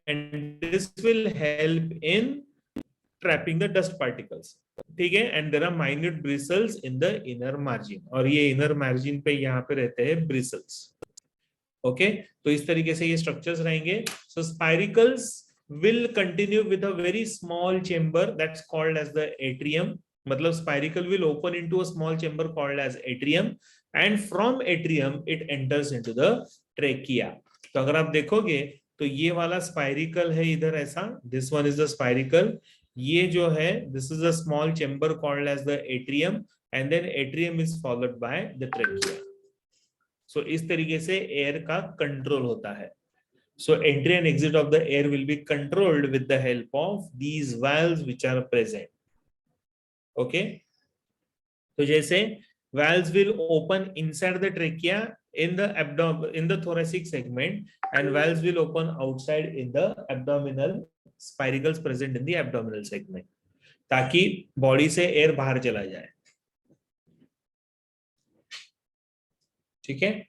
and this will help in trapping the dust particles. ठीक है. And there are minute bristles in the inner margin. और ये inner margin पे यहाँ पे रहते हैं bristles. Okay, तो इस तरीके से ये structures रहेंगे. So spiracles will continue with a very small chamber that's called as the atrium. मतलब spiracle will open into a small chamber called as atrium, and from atrium it enters into the trachea. तो अगर आप देखोगे तो ये वाला spiracle है इधर ऐसा, this one is the spiracle. ये जो है, this is a small chamber called as the atrium, and then atrium is followed by the trachea. So इस तरीके से air का control होता है. So entry and exit of the air will be controlled with the help of these valves which are present. Okay. So जैसे valves will open inside the trachea in the abdomen, in the thoracic segment, and valves will open outside in the abdominal spiracles present in the abdominal segment, ताकि body से air बाहर चला जाए. ठीक है.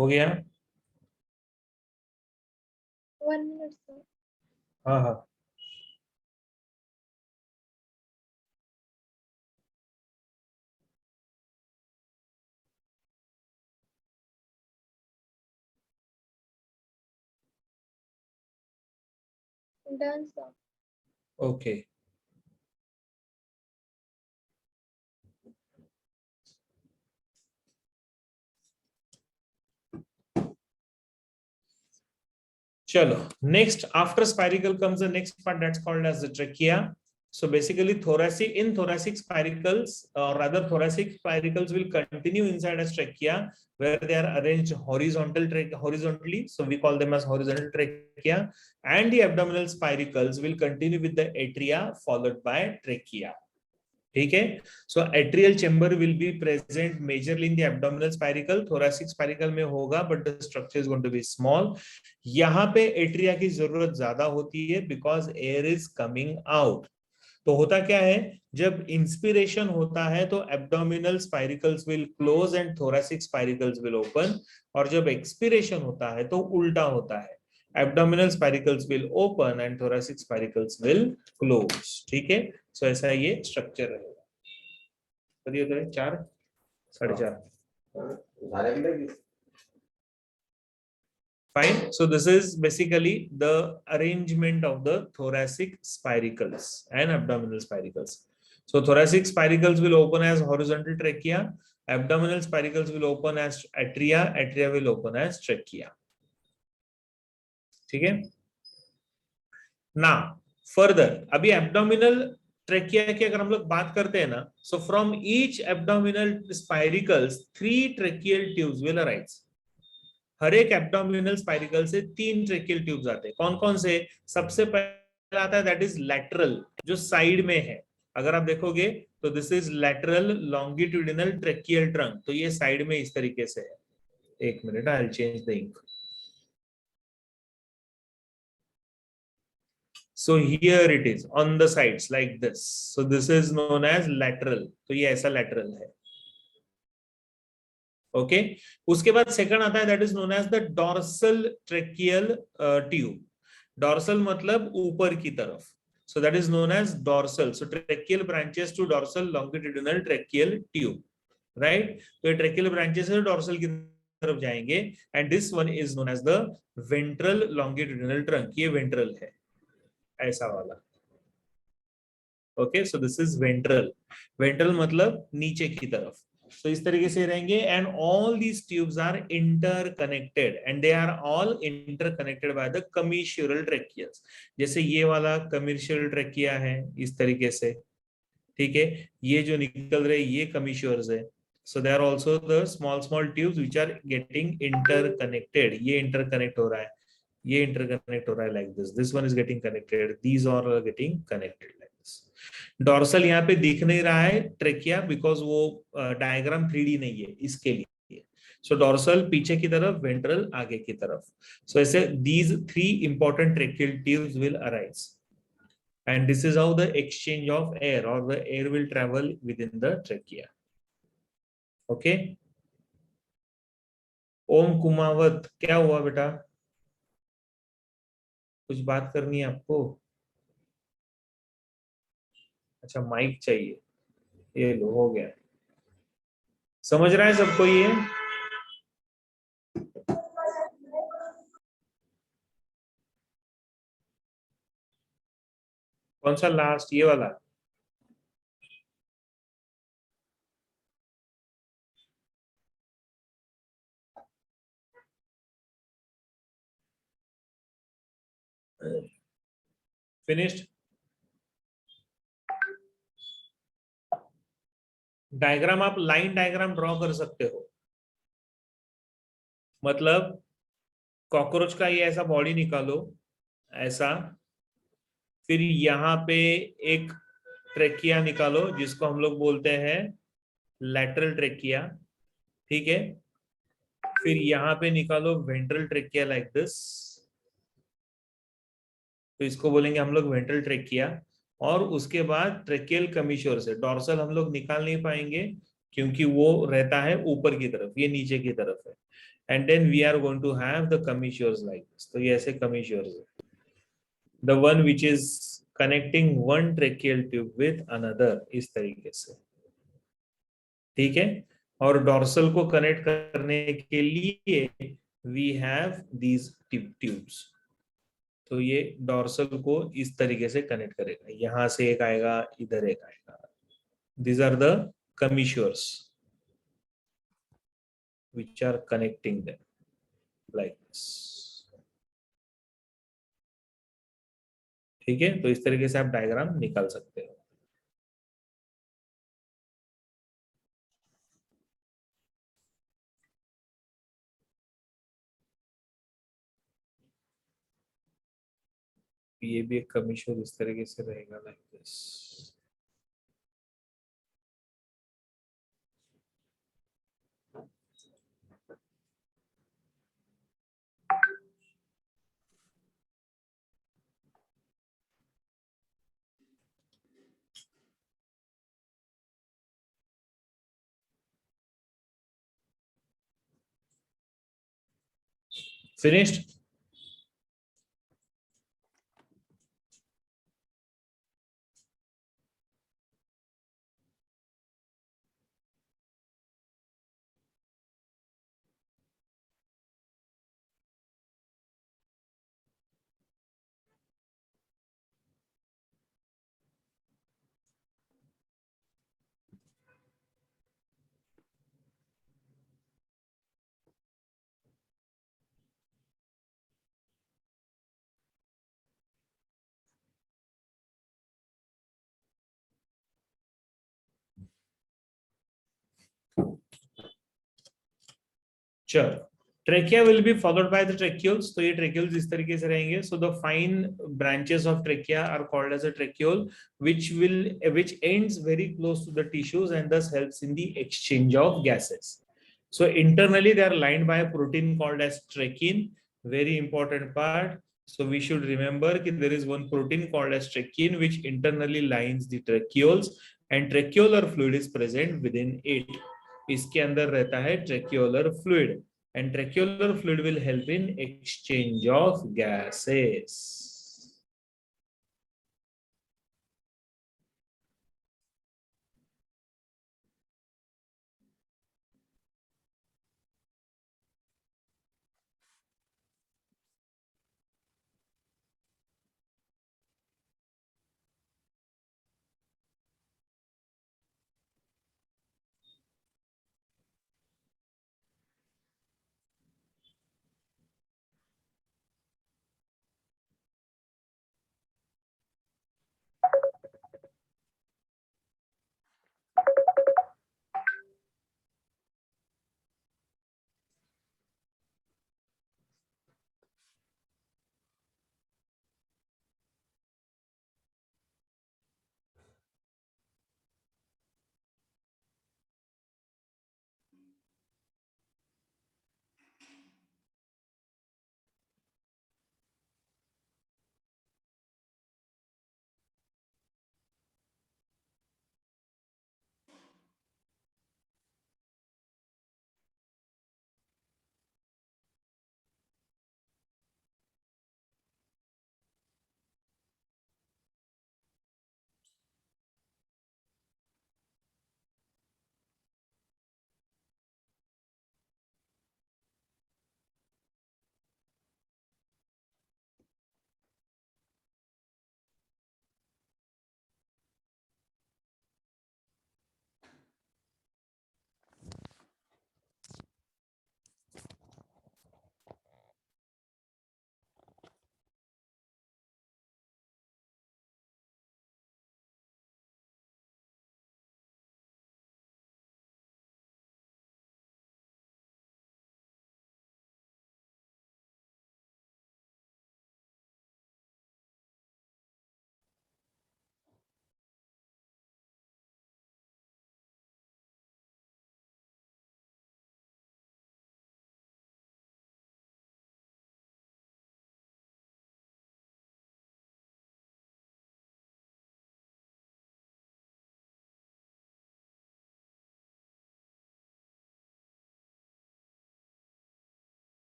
हो गया. 1 minute sir. हाँ हाँ. Done sir. Okay. Chalo. Next, after spiracle comes the next part that's called as the trachea. So basically, thoracic spiracles, or rather thoracic spiracles, will continue inside as trachea, where they are arranged horizontally. So we call them as horizontal trachea, and the abdominal spiracles will continue with the atria followed by trachea. ठीक है. So atrial chamber will be present majorly in the abdominal spiracle. Thoracic spiracle में होगा, but the structure is going to be small. यहाँ पे atria की जरूरत ज्यादा होती है because air is coming out. तो होता क्या है, जब इंस्पिरेशन होता है तो abdominal spiracles will close and thoracic spiracles will open, और जब एक्सपिरेशन होता है तो उल्टा होता है, abdominal spiracles will open and thoracic spiracles will close. ठीक है. So ऐसा ये स्ट्रक्चर रहेगा. करिए 4 4:30. Fine. So this is basically the arrangement of the thoracic spiracles and abdominal spiracles. So thoracic spiracles will open as horizontal trachea, abdominal spiracles will open as atria, atria will open as trachea. ठीक है ना. Further अभी abdominal trachea की अगर हम लोग बात करते हैं ना, so from each abdominal spiracles 3 tracheal tubes will arise. हर एक एब्डोमिनल स्पाइरिकल से 3 ट्रेकियल ट्यूब्स आते हैं. कौन कौन से? सबसे पहला आता है दैट इज लैटरल, जो साइड में है. अगर आप देखोगे तो this is lateral longitudinal tracheal trunk. तो ये साइड में इस तरीके से है. एक minute, I will change the ink. So here it is on the sides like this. So this is known as lateral. तो ये ऐसा lateral है. Okay. उसके बाद second आता है that is known as the dorsal tracheal tube. Dorsal मतलब ऊपर की तरफ. So that is known as dorsal. So tracheal branches to dorsal longitudinal tracheal tube. Right? तो ये tracheal branches से dorsal की तरफ जाएंगे. And this one is known as the ventral longitudinal trunk. ये ventral है. ऐसा वाला. Okay, so this is ventral. Ventral मतलब नीचे की तरफ. तो इस तरीके से रहेंगे. And all these tubes are interconnected and they are all interconnected by the commissural tracheas. जैसे ये वाला कमीशुरल ट्रेकिया है इस तरीके से. ठीक है, ये जो निकल रहे ये कमीशुरस है. So they are also the small small tubes which are getting interconnected. ये इंटरकनेक्ट हो रहा है, ये इंटरकनेक्ट हो रहा है like this one is getting connected, these are getting connected like this. Dorsal यहाँ पे दिख नहीं रहा है ट्रेकिया बिकॉज वो डायग्राम 3D नहीं है इसके लिए. सो डॉर्सल पीछे की तरफ, वेंट्रल आगे की तरफ. सो ऐसे these 3 important tracheal tubes will arise. And this is how the exchange of air or the air will travel within the trachea. Okay. ओम कुमावत, क्या हुआ बेटा? कुछ बात करनी है आपको? अच्छा, माइक चाहिए. ये लो, हो गया. समझ रहा है सबको ये? कौन सा लास्ट? ये वाला. फिनिश्ड. डायग्राम आप लाइन डायग्राम ड्रॉ कर सकते हो. मतलब कॉकरोच का ये ऐसा बॉडी निकालो, ऐसा. फिर यहाँ पे एक ट्रेकिया निकालो जिसको हम लोग बोलते हैं लैटरल ट्रेकिया. ठीक है. फिर यहाँ पे निकालो वेंट्रल ट्रेकिया लाइक दिस. तो इसको बोलेंगे हम लोग वेंट्रल ट्रेकिया. और उसके बाद ट्रेकियल कमीशोर से डॉर्सल हम लोग निकाल नहीं पाएंगे क्योंकि वो रहता है ऊपर की तरफ, ये नीचे की तरफ है. And then we are going to have the commissures like this. तो ये ऐसे कमीशोर्स है. The one which is connecting one tracheal tube with another, इस तरीके से. ठीक है. और डॉर्सल को कनेक्ट करने के लिए वी हैव दीज ट्यूब्स. तो ये डॉर्सल को इस तरीके से कनेक्ट करेगा. यहां से एक आएगा, इधर एक आएगा. These are the commissures which are connecting them like this. ठीक है. तो इस तरीके से आप डायग्राम निकाल सकते हो. ये भी एक कमीशोर इस तरीके से रहेगा like this. Finished? Sure. Trachea will be followed by the tracheoles. तो ये tracheoles इस तरीके से रहेंगे. So the fine branches of trachea are called as a tracheole, which ends very close to the tissues and thus helps in the exchange of gases. So internally they are lined by a protein called as trachine. Very important part. So we should remember that there is one protein called as trachine which internally lines the tracheoles, and tracheolar fluid is present within it. इसके अंदर रहता है tracheolar fluid, and tracheolar fluid will help in exchange of gases.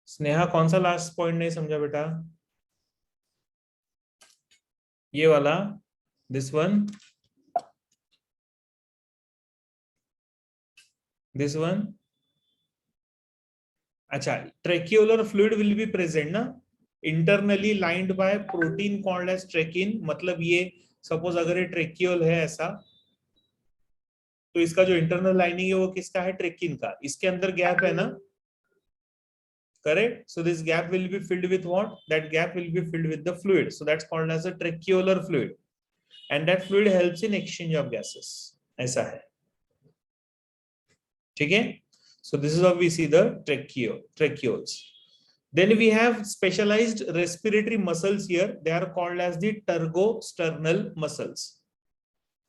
Sneha कौन सा last point नहीं समझा बेटा? ये वाला, दिस वन, दिस वन. अच्छा, tracheolar fluid will be present ना, internally lined by protein called as trachein. मतलब ये सपोज अगर ये ट्रेक्यूल है ऐसा, तो इसका जो इंटरनल लाइनिंग है वो किसका है? ट्रेकिन का. इसके अंदर गैप है ना, correct? So this gap will be filled with what? That gap will be filled with the fluid. So that's called as a tracheolar fluid, and that fluid helps in exchange of gases. ऐसा है, ठीक है? So this is how we see the tracheoles. Then we have specialized respiratory muscles here. They are called as the tergosternal muscles.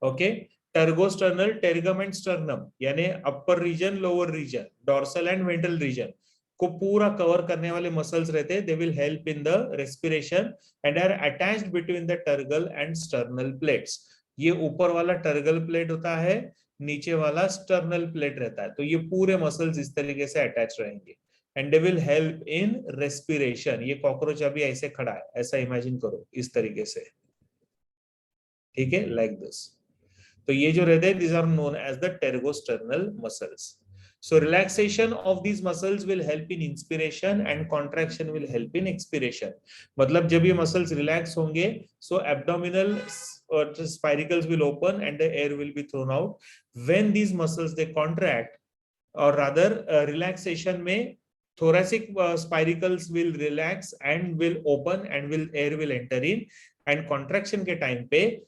Okay, tergosternal, tergum and sternum, यानी upper region, lower region, dorsal and ventral region को पूरा cover करने वाले muscles रहते हैं. They will help in the respiration and are attached between the tergal and sternal plates. ये ऊपर वाला टर्गल प्लेट होता है, नीचे वाला स्टर्नल प्लेट रहता है. तो ये पूरे मसल्स इस तरीके से अटैच रहेंगे, and they will help in respiration. ये कॉकरोच अभी ऐसे खड़ा है, ऐसा इमेजिन करो इस तरीके से, ठीक है, लाइक दिस. तो ये जो रहते हैं, these are known as the tergosternal muscles. So relaxation of these muscles will help in inspiration and contraction will help in expiration. मतलब जब ये muscles relax होंगे, so abdominal spiracles will open and the air will be thrown out. When these muscles they contract, or rather relaxation में thoracic spiracles will relax and will open and will air will enter in, and contraction के time पे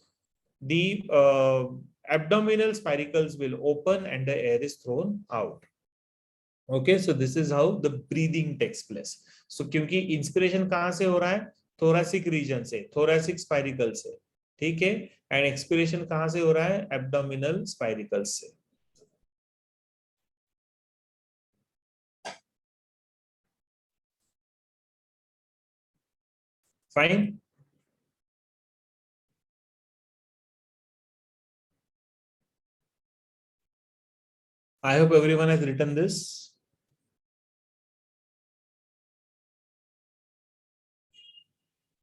the abdominal spiracles will open and the air is thrown out. Okay, so this is how the breathing takes place. So क्योंकि inspiration कहां से हो रहा है? thoracic region से, thoracic spiracle से, ठीक है, एंड एक्सपिरेशन कहां से हो रहा है? abdominal spiracles से. Fine. I hope everyone has written this.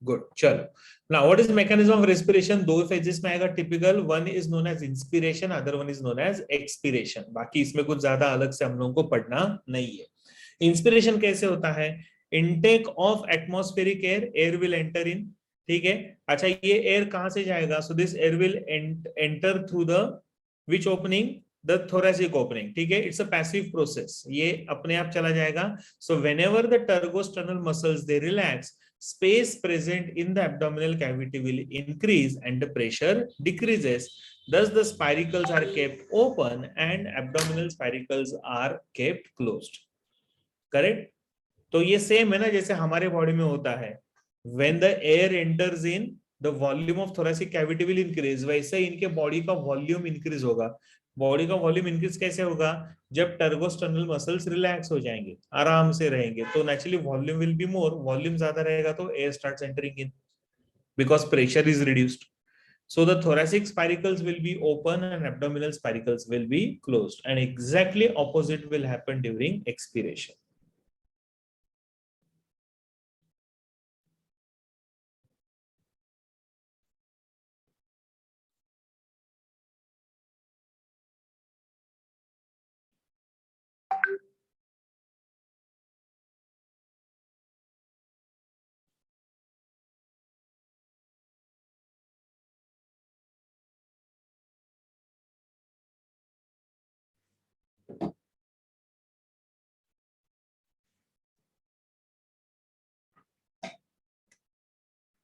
Good. चलो. Now, what is the mechanism of respiration? दो phases में आएगा typical. One is known as inspiration, other one is known as expiration. बाकी इसमें कुछ ज्यादा अलग से हम लोगों को पढ़ना नहीं है. Inspiration कैसे होता है? Intake of atmospheric air, air will enter in. ठीक है. अच्छा, ये air कहाँ से जाएगा? So this air will enter through the which opening? The thoracic opening. ठीक है. It's a passive process. ये अपने आप चला जाएगा. So whenever the tergosternal muscles they relax, space present in the abdominal cavity will increase and the pressure decreases. Thus the spiracles are kept open and abdominal spiracles are kept closed. Correct? तो ये same है ना जैसे हमारे body में होता है. When the air enters in, the volume of thoracic cavity will increase. वैसे इनके बॉडी का वॉल्यूम इंक्रीज होगा. बॉडी का वॉल्यूम इंक्रीज कैसे होगा? जब टर्गोस्टर्नल मसल्स रिलैक्स हो जाएंगे, आराम से रहेंगे, तो naturally volume will be more. Volume ज्यादा रहेगा तो air starts entering in because pressure is reduced. So the thoracic spiracles will be open and abdominal spiracles will be closed, and exactly opposite will happen during expiration.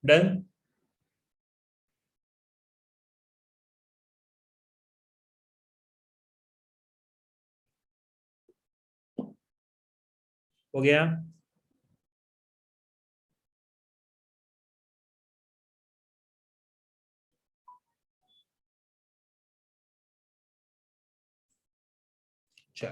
Done? हो गया? चलो.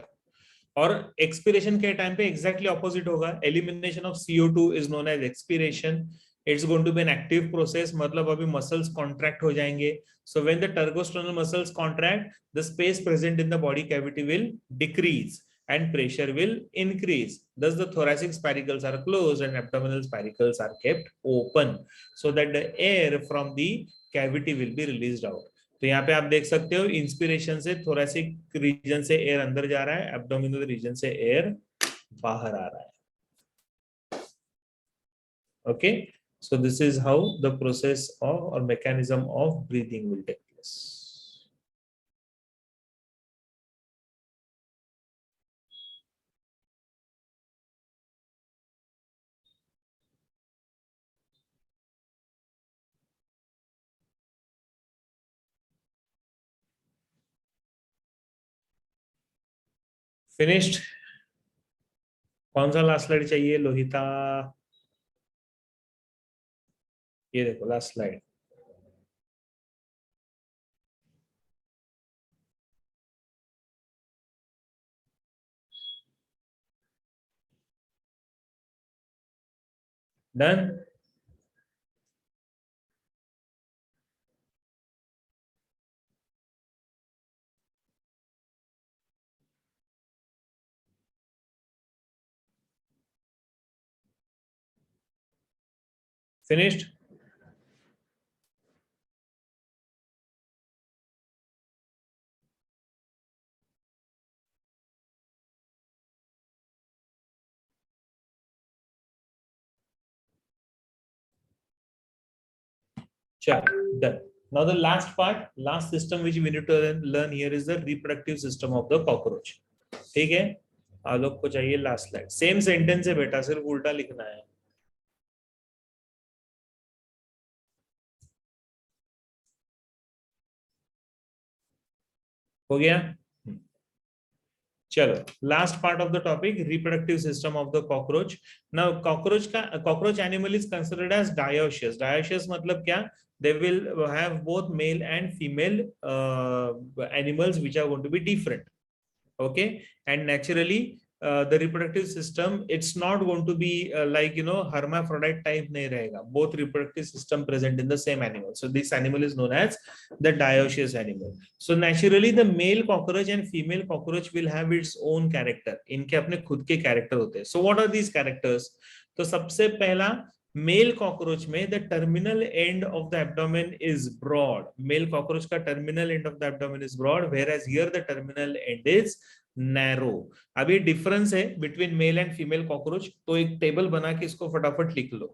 और expiration के time पे exactly opposite होगा. Elimination of CO2 is known as expiration. It's going to be an active process. मतलब अभी muscles contract हो जाएंगे. So when the tergosternal muscles contract, the space present in the body cavity will decrease and pressure will increase. Thus, the thoracic spiracles are closed and abdominal spiracles are kept open so that the air from the cavity will be released out. तो यहाँ पे आप देख सकते हो inspiration से thoracic reason से air अंदर जा रहा है, abdominal रीजन से एयर बाहर आ रहा है. Okay, so this is how the process of or mechanism of breathing will take place. Finished. कौन सा लास्ट स्लाइड चाहिए लोहिता? ये देखो last slide. Done. Finished. Done. Now the last part, last system which we need to learn here is the reproductive system of the cockroach. ठीक है, आलोक को चाहिए last slide. Same sentence है बेटा, सिर्फ उल्टा लिखना है. हो गया? चलो, last part of the topic, reproductive system of the cockroach. Now cockroach animal is considered as dioecious. Dioecious मतलब क्या? They will have both male and female animals which are going to be different. Okay, and naturally the reproductive system, it's not going to be like hermaphrodite type nahi rahega. Both reproductive system present in the same animal. So this animal is known as the dioecious animal. So naturally the male cockroach and female cockroach will have its own character. इनके अपने खुद के character होते हैं. So what are these characters? तो सबसे पहला, male cockroach में the terminal end of the abdomen is broad. Male cockroach का terminal end of the abdomen is broad, whereas here the terminal end is narrow. अब ये difference है between male and female cockroach. तो एक table बना के इसको फटाफट लिख लो.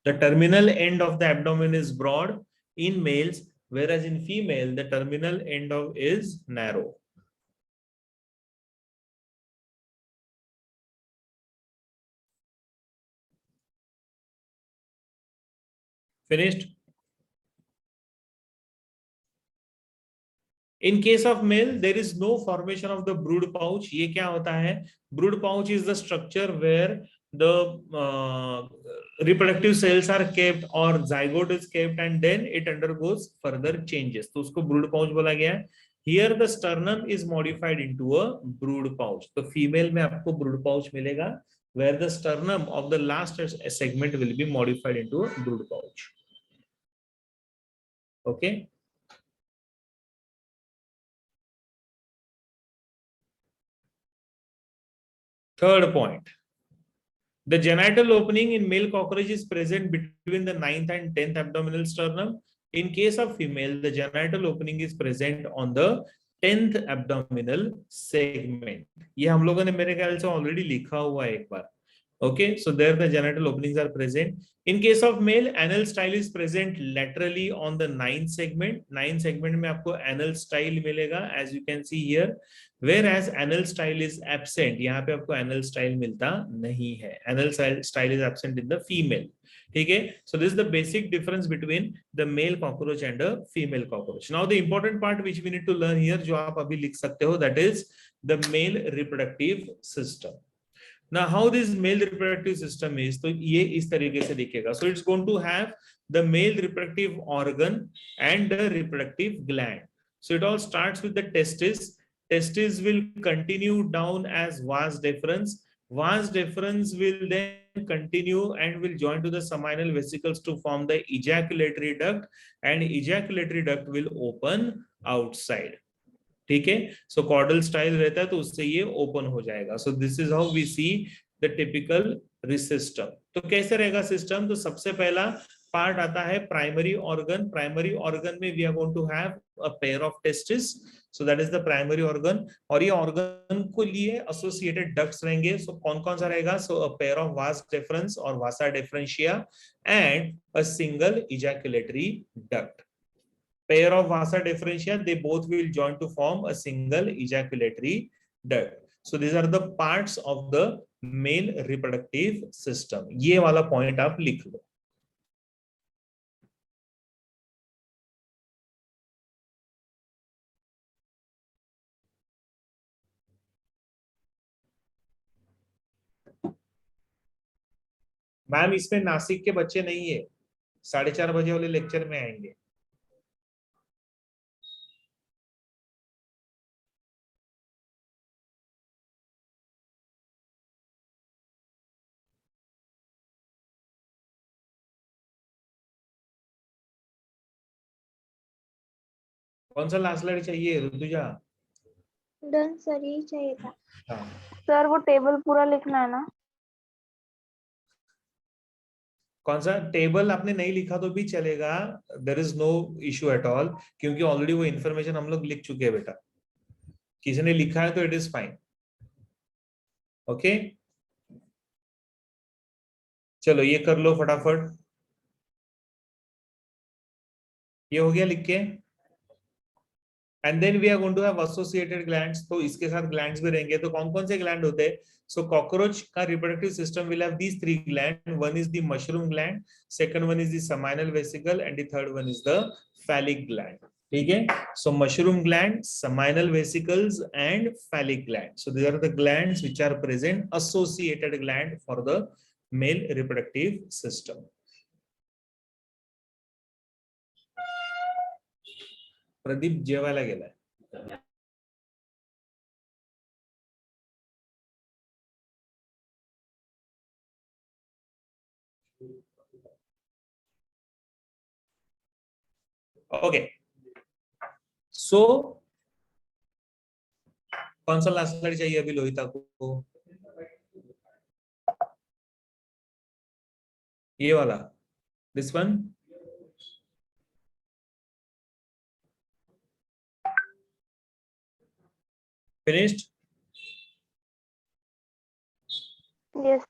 The terminal end of the abdomen is broad in males, whereas in female the terminal end of is narrow. Finished? In case of male, there is no formation of the brood pouch. ये क्या होता है? Brood pouch is the structure where the reproductive cells are kept or zygote is kept and then it undergoes further changes. तो उसको brood pouch बोला गया है. Here the sternum is modified into a brood pouch. तो female में आपको brood pouch मिलेगा, where the sternum of the last segment will be modified into a brood pouch. Okay. Third point, the genital opening in male cockroach is present between the 9th and 10th abdominal sternum. In case of female, the genital opening is present on the 10th abdominal segment. ये हम लोगों ने मेरे ख्याल से already लिखा हुआ है एक बार. Okay, so there the genital openings are present. In case of male, anal style is present laterally on the 9th segment. 9th segment में आपको anal style मिलेगा, as you can see here. Whereas anal style is absent. यहाँ पे आपको anal style मिलता नहीं है. Anal style is absent in the female. ठीक है? So this is the basic difference between the male cockroach and the female cockroach. Now the important part which we need to learn here, जो आप अभी लिख सकते हो, that is the male reproductive system. Now how this male reproductive system is, तो ये इस तरीके से दिखेगा. So it's going to have the male reproductive organ and the reproductive gland. So it all starts with the testis. Testis will continue down as vas deferens. Vas deferens will then continue and will join to the seminal vesicles to form the ejaculatory duct, and ejaculatory duct will open outside. ठीक है। सो chordal style रहता है तो उससे ये open हो जाएगा। So this is how we see the typical system. तो कैसे रहेगा सिस्टम? तो सबसे पहला पार्ट आता है प्राइमरी ऑर्गन। प्राइमरी ऑर्गन में we are going to have a pair of testis, so that is the primary organ. और ये ऑर्गन को लिए एसोसिएटेड डक्ट्स रहेंगे। सो कौन कौन सा रहेगा? So a pair of vas deferens और vasa deferentia and a single ejaculatory duct. Pair of vasa differentia, they both will join to form a single ejaculatory duct. So these are the parts of the male reproductive system. ये वाला point आप लिख लो। Ma'am इसमें नासिक के बच्चे नहीं है, 4:30 बजे वाले लेक्चर में आएंगे। कौन सा लास्ट स्लाइड चाहिए ऋतुजा? डन सर, यही चाहिए था। हाँ। सर वो टेबल पूरा लिखना है ना? कौन सा टेबल? आपने नहीं लिखा तो भी चलेगा, there is no issue at all, क्योंकि ऑलरेडी वो इन्फॉर्मेशन हम लोग लिख चुके हैं बेटा। किसी ने लिखा है तो इट इज फाइन। ओके, चलो ये कर लो फटाफट। ये हो गया लिख के। And then we are going to have associated glands. तो इसके साथ ग्लैंड्स भी रहेंगे। तो कौन कौन से ग्लैंड होते हैं? सो कॉकरोच का reproductive system will have these three gland. One is the mushroom gland, second one is the seminal vesicle and the third one is the phallic gland. ठीक है। So mushroom gland, seminal vesicles and phallic gland. So these are the glands which are present, associated gland for the male reproductive system. Pradeep जेवायला गेलाय। Okay, सो कौन सा last slide चाहिए अभी लोहिता को? ये वाला, दिस वन। फिनिश्ड? यस।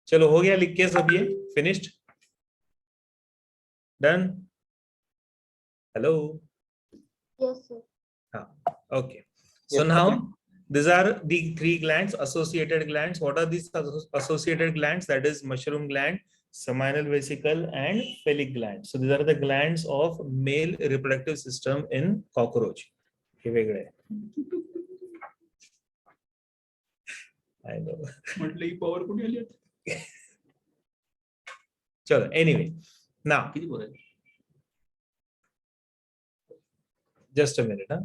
चलो हो गया लिख के सब ये। Finished? Done? Hello? Yes sir. हाँ, okay. So now these are the three glands, associated glands. What are these associated glands? That is mushroom gland, seminal vesicle and phallic gland. So these are the glands of male reproductive system in cockroach. हे वेगळे आहे. I know. म्हटलं ही power कुठे आली आता? चलो anyway, now किती बोलायचं? just a minute, huh?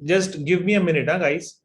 Just give me a minute, guys.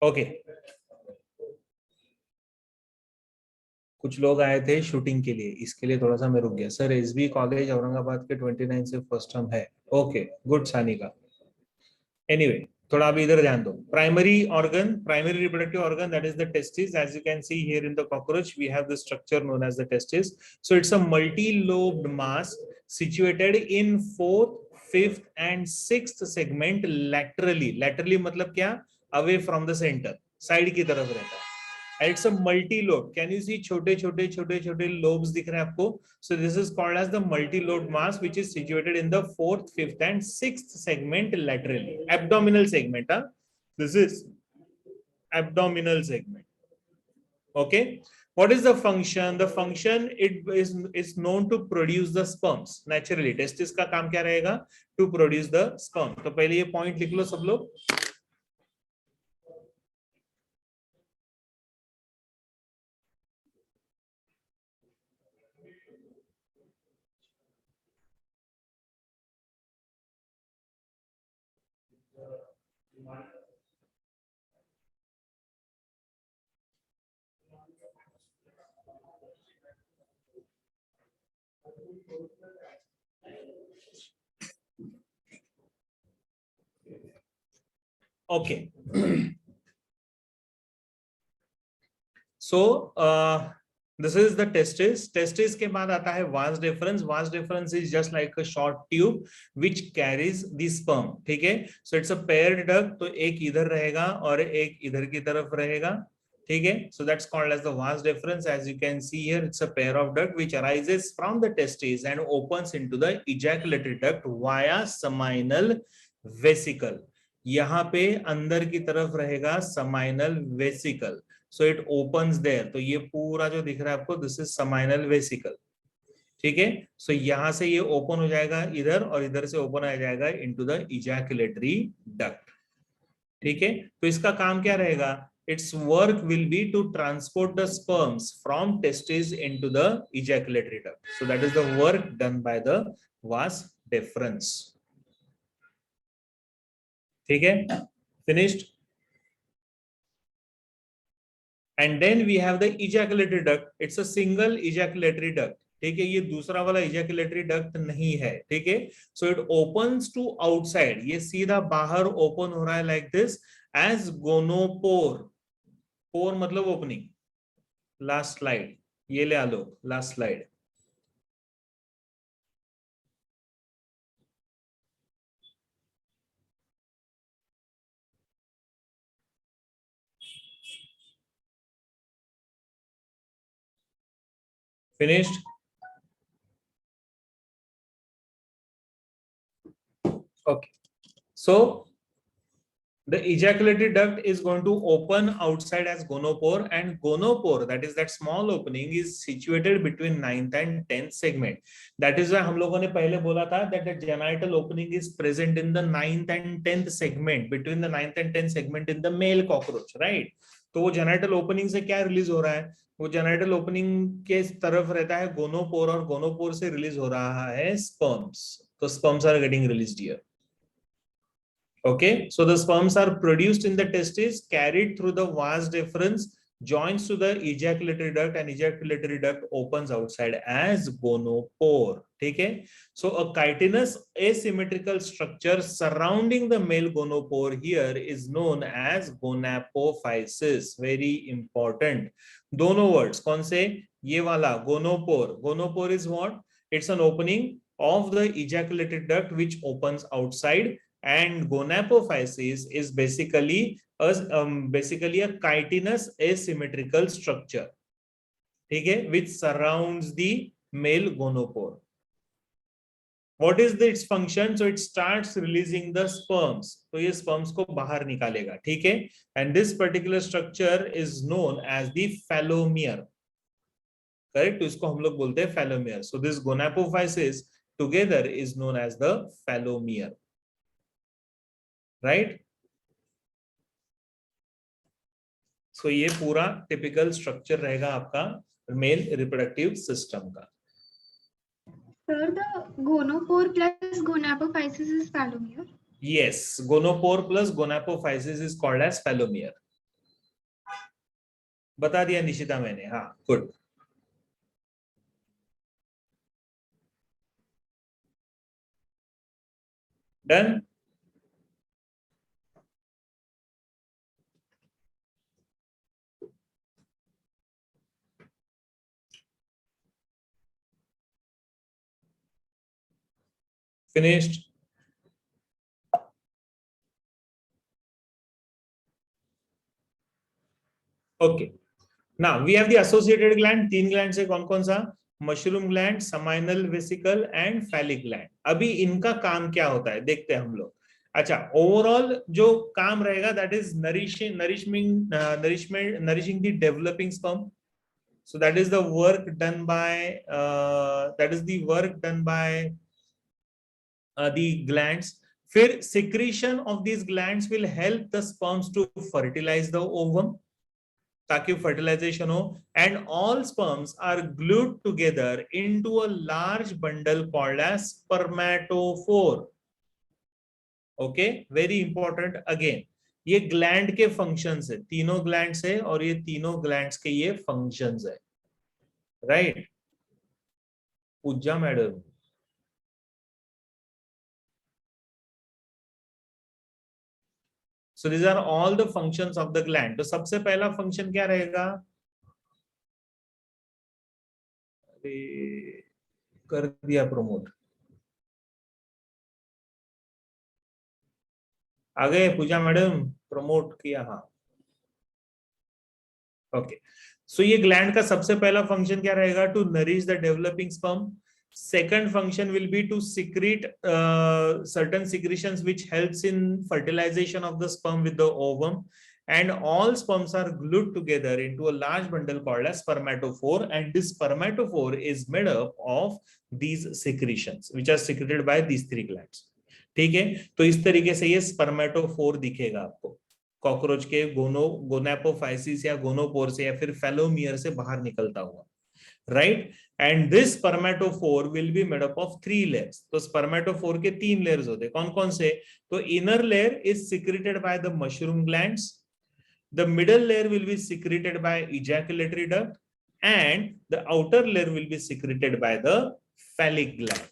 Okay, कुछ लोग आए थे शूटिंग के लिए, इसके लिए थोड़ा सा मैं रुक गया। सर एसबी कॉलेज औरंगाबाद के 29 से फर्स्ट टर्म है। Okay good Sanika. एनीवे, थोड़ा अभी इधर ध्यान दो। Primary organ, primary reproductive organ, that is the testis. As you can see here in the cockroach we have the structure known as the testis. So it's a multi-lobed mass situated in fourth, fifth and sixth segment laterally. Laterally मतलब क्या? Away from the center, side की तरफ रहता है। And it's a multi-lobe. Can you see छोटे छोटे छोटे छोटे lobes दिख रहे हैं आपको? So this is called as the multi-lobe mass, which is situated in the fourth, fifth and sixth segment laterally. Abdominal segment, huh? This is abdominal segment. Okay. What is the function? The function it is known to produce the sperms naturally. Testis का काम क्या रहेगा? To produce the sperm. तो पहले ये point लिख लो सब लोग। Okay. So this is the testis. Testis के बाद आता है vas deferens. Vas deferens is just like a short tube which carries the sperm. ठीक है? So it's a paired duct. तो एक इधर रहेगा और एक इधर की तरफ रहेगा. ठीक है? So that's called as the vas deferens. As you can see here, it's a pair of duct which arises from the testis and opens into the ejaculatory duct via seminal vesicle. यहाँ पे अंदर की तरफ रहेगा seminal vesicle. So it opens there. तो ये पूरा जो दिख रहा है आपको, this is seminal vesicle. ठीक है? So यहां से ये ओपन हो जाएगा इधर और इधर से ओपन आ जाएगा into the ejaculatory duct. ठीक है? तो इसका काम क्या रहेगा? Its work will be to transport the sperms from testes into the ejaculatory duct. So that is the work done by the vas deferens. ठीक है? Finished? And then we have the ejaculatory duct. It's a single ejaculatory duct. ठीक है? ये दूसरा वाला ejaculatory duct नहीं है. ठीक है? So it opens to outside. ये सीधा बाहर open हो रहा है like this as gonopore. Pore मतलब opening. Last slide. ये ले आ लो. Last slide. Finished? Okay. So The ejaculatory duct is going to open outside as gonopore, and gonopore, that is that small opening, is situated between 9th and 10th segment. That is why हम लोगों ने पहले बोला था that the genital opening is present in the 9th and 10th segment, between the 9th and 10th segment in the male cockroach, right? तो वो genital opening से क्या रिलीज हो रहा है? वो genital opening के तरफ रहता है गोनोपोर, और गोनोपोर से रिलीज हो रहा है sperms. तो sperms are getting released here. Okay, so the sperms are produced in the testes, carried through the vas deferens, joins to the ejaculatory duct, and ejaculatory duct opens outside as gonopore. Okay, so a chitinous asymmetrical structure surrounding the male gonopore here is known as gonapophysis. Very important. दोनों words कौन से? ये वाला gonopore. Gonopore is what? It's an opening of the ejaculatory duct which opens outside. And gonapophysis is basically a chitinous asymmetrical structure, okay, which surrounds the male gonopore. What is its function? So it starts releasing the sperms. तो ये sperms को बाहर निकालेगा, ठीक है? And this particular structure is known as the phallomere. Correct? तो इसको हम लोग बोलते हैं phallomere. So this gonapophysis together is known as the phallomere. Right so ये पूरा टिपिकल स्ट्रक्चर रहेगा आपका मेल रिप्रोडक्टिव सिस्टम का. Sir, the gonopore plus gonapophysis is phallomere. Yes, gonopore plus gonapophysis is called as phallomere. बता दिया निशिता मैंने. हाँ, good. Done. Finished. Okay. Now we have the associated gland. 3 glands है कौन कौन सा? Mushroom gland, seminal vesicle and phallic gland. अभी इनका काम क्या होता है देखते हैं हम लोग. अच्छा, ओवरऑल जो काम रहेगा that is nourishing the developing sperm. So that is the work done by the glands. फिर secretion of these glands will help the sperms to fertilize the ovum, ताकि fertilization हो, and all sperms are glued together into a large bundle called as spermatophore. Okay, very important. Again, ये gland के functions है, तीनों glands है और ये तीनों ग्लैंड्स के ये फंक्शंस है, right? Pooja madam. So these are all the functions of the gland. तो सबसे पहला फंक्शन क्या रहेगा? अरे कर दिया प्रमोट. आ गए पूजा मैडम, प्रमोट किया. हाँ, ओके. सो ये ग्लैंड का सबसे पहला फंक्शन क्या रहेगा? To nourish the developing sperm. Second function will be to secrete certain secretions which helps in fertilization of the sperm with the ovum, and all sperms are glued together into a large bundle called as spermatophore, and this spermatophore is made up of these secretions which are secreted by these 3 glands. ठीक है, तो इस तरीके से ये स्पर्मेटोफोर दिखेगा आपको cockroach के गोनापोफाइसिस या गोनोपोर से या फिर फेलोमियर से बाहर निकलता हुआ, right? And this spermatophore will be made up of 3 layers. तो स्पर्मेटोफोर के 3 लेयर्स होते हैं. कौन कौन से? तो inner layer is secreted by the mushroom glands, the middle layer will be secreted by ejaculatory duct, and the outer layer will be secreted by the phallic gland.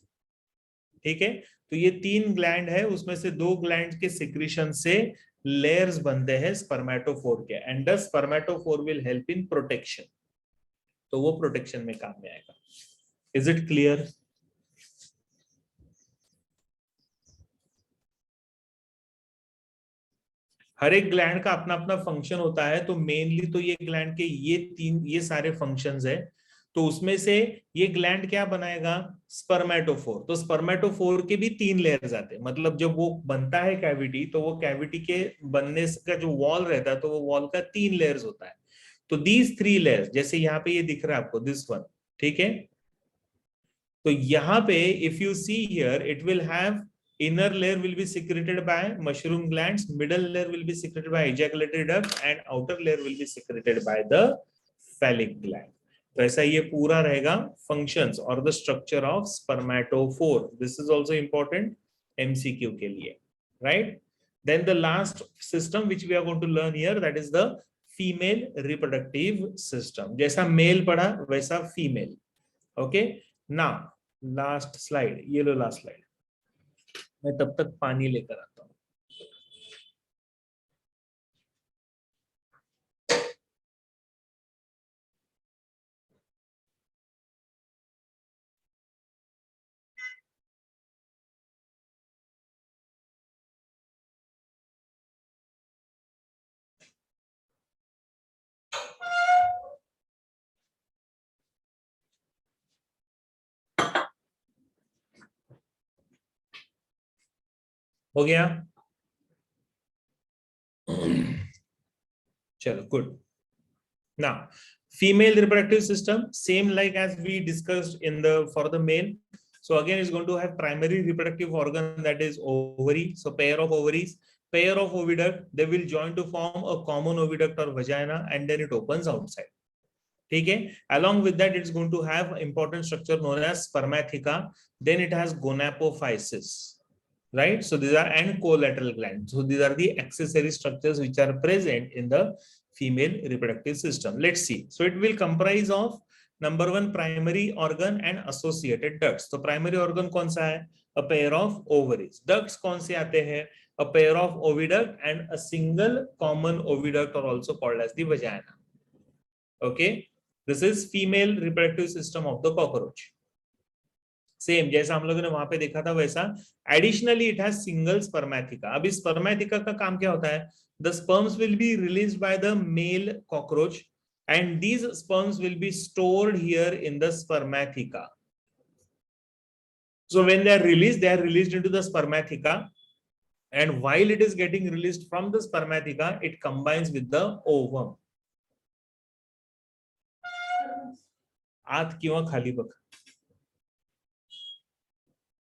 ठीक है, तो ये 3 ग्लैंड है, उसमें से 2 ग्लैंड के सिक्रीशन से layers बनते हैं स्पर्मेटोफोर के, and the spermatophore will help in protection. तो वो प्रोटेक्शन में काम में आएगा. Is it clear? हर एक ग्लैंड का अपना अपना फंक्शन होता है. तो मेनली तो ये ग्लैंड के ये सारे फंक्शंस है. तो उसमें से ये ग्लैंड क्या बनाएगा, स्पर्मेटोफोर। तो स्पर्मेटोफोर के भी 3 लेयर्स आते हैं, मतलब जब वो बनता है कैविटी, तो वो कैविटी के बनने का जो वॉल रहता है, तो वो वॉल का 3 लेयर्स होता है। तो दीज 3 लेयर्स, जैसे यहाँ पे ये दिख रहा है आपको, दिस वन, ठीक है। तो यहाँ पे if you see here, it will have inner layer will be secreted by mushroom glands, middle layer will be secreted by ejaculatory duct, and outer layer will be secreted by the phallic gland. तो ऐसा ये पूरा रहेगा functions और the structure of spermatophore. This is also important MCQ के लिए, right? Then the last system which we are going to learn here, that is the female reproductive system. जैसा male पढ़ा वैसा female. Okay? Now last slide, ये लो last slide. मैं तब तक पानी लेकर आता हूं। हो गया, चलो good. Now female reproductive system, same like as we discussed in the for the male. So again is going to have primary reproductive organ, that is ovary. So pair of ovaries, pair of oviduct, they will join to form a common oviduct or vagina, and then it opens outside. ठीक है। Along with that, it's going to have important structure known as spermatheca. Then it has gonapophysis, right? So these are, and collateral glands. So these are the accessory structures which are present in the female reproductive system. Let's see. So it will comprise of number 1 primary organ and associated ducts. So primary organ कौन सा है? A pair of ovaries. Ducts कौन से आते हैं? A pair of oviduct and a single common oviduct, or also called as the vagina. Okay, this is female reproductive system of the cockroach. Same जैसा हम लोगों ने वहां पे देखा था वैसा। Additionally it has single spermatheca. अब इस स्पर्मेथिका का काम क्या होता है? The sperms will be released by the male cockroach, and these sperms will be stored here in the spermatheca. So when they are released into the spermatheca, and while it is getting released from the spermatheca, it combines with the ovum. आत किंवा खाली बघ,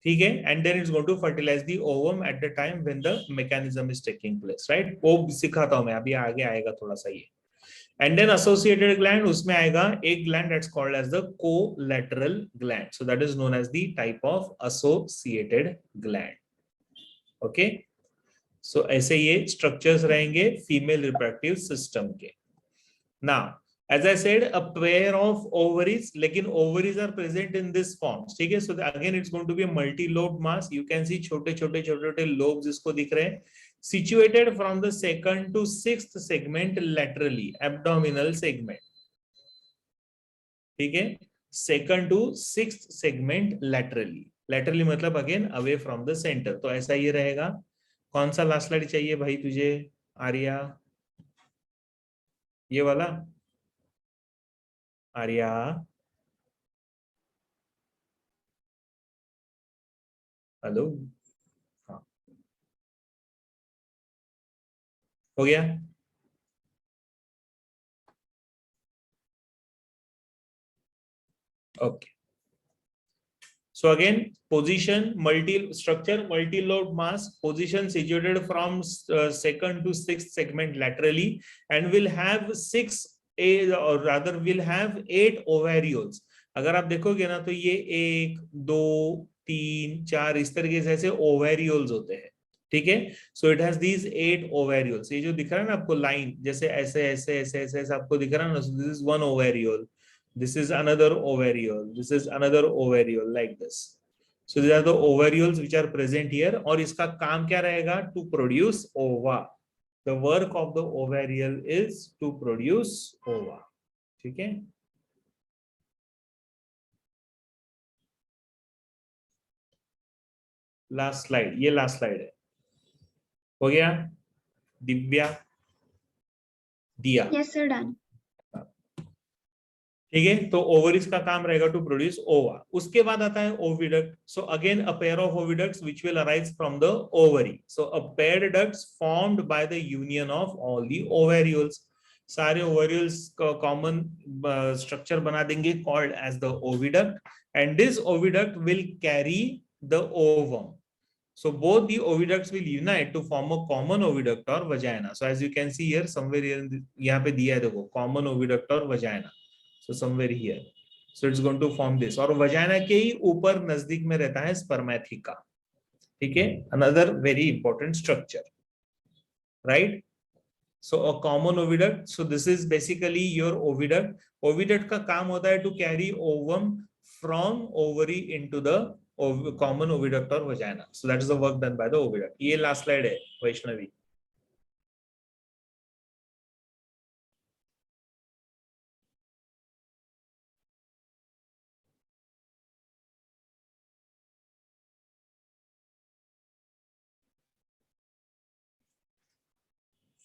ठीक है, and then it's going to fertilize the ovum at the time when the mechanism is taking place, right? वो सिखाता हूं मैं, अभी आगे आएगा थोड़ा सा ये. And then associated gland, उसमें आएगा एक gland that's called as the collateral gland. So that is known as the type of associated gland. Okay, so ऐसे ये structures रहेंगे female reproductive system के. Now as I said, a pair of ovaries, लेकिन ovaries are present in this forms, ठीक है. So again it's going to be a multi-lobed mass. You can see छोटे छोटे lobes इसको दिख रहे हैं, situated from the 2nd to 6th segment laterally, abdominal segment, ठीक है. 2nd to 6th segment laterally. Laterally मतलब again away from the center. तो ऐसा ये रहेगा. कौन सा लास्ट स्लाइड चाहिए भाई तुझे आर्या? ये वाला आर्या? हेलो, हाँ हो गया. Okay. So again, position, multi-structure, multi-lobe mass, position situated from 2nd to 6th segment laterally, and will have 8 ovarioles. अगर आप देखोगे ना तो ये 1 2 3 4 इस तरीके से ऐसे ovarioles होते हैं, ठीक है. So it has these 8 ovarioles. ये जो दिख रहा है ना आपको लाइन, जैसे ऐसे ऐसे ऐसे ऐसे ऐसे आपको दिख रहा है ना, this is one ovariole. This is another ovariole. This is another ovariole, like this. So these are the ovarioles which are present here. और इसका काम क्या रहेगा? To produce ova. The work of the ovariole is to produce ova. ठीक है. Last slide. ये last slide है. हो गया? दिव्या, दिया. Yes, sir, done. ठीक है, तो ओवरीज का काम रहेगा टू प्रोड्यूस ओवा. उसके बाद आता है oviduct. So again a pair of oviducts which will arise from the ovary. So a paired ducts formed by the union of all the ovarioles. सारे ओवेरियोल्स का कॉमन स्ट्रक्चर बना देंगे called as the oviduct, and this oviduct will carry the ovum. So both the oviducts will unite to form a common oviduct or vagina. So as you can see here, somewhere here, यहाँ पे दिया है देखो, common oviduct or vagina. So somewhere here. So it's going to form this. और vagina के ही ऊपर नजदीक में रहता है spermatheca. ठीक है? Another very important structure. Right? So a common oviduct. So this is basically your oviduct. Oviduct का काम होता है to carry ovum from ovary into the common oviduct or vagina. So that is the work done by the oviduct. ये last slide है Vaishnavi.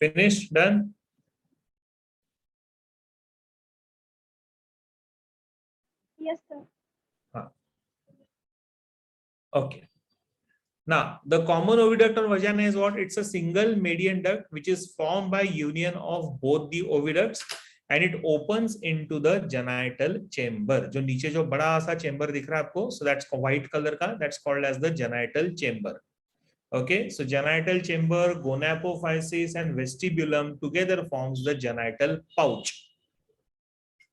Finished? Done? Yes, sir. Okay. Now, the common oviduct or vagina is what? It's a single median duct which is formed by union of both the oviducts, and it opens into the genital chamber. जो नीचे जो बड़ा सा chamber दिख रहा है आपको, so that's white color का, that's called as the genital chamber. Okay, so genital chamber, gonapophysis and vestibulum together forms the genital pouch.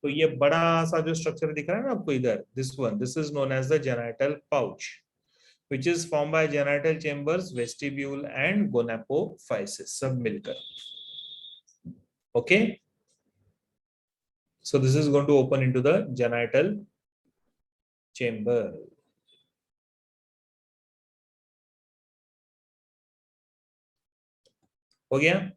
तो ये बड़ा सा जो structure दिख रहा है ना आपको इधर, this one, this is known as the genital pouch, which is formed by genital chambers, vestibule and gonapophysis सब मिलकर. Okay, so this is going to open into the genital chamber. हो गया?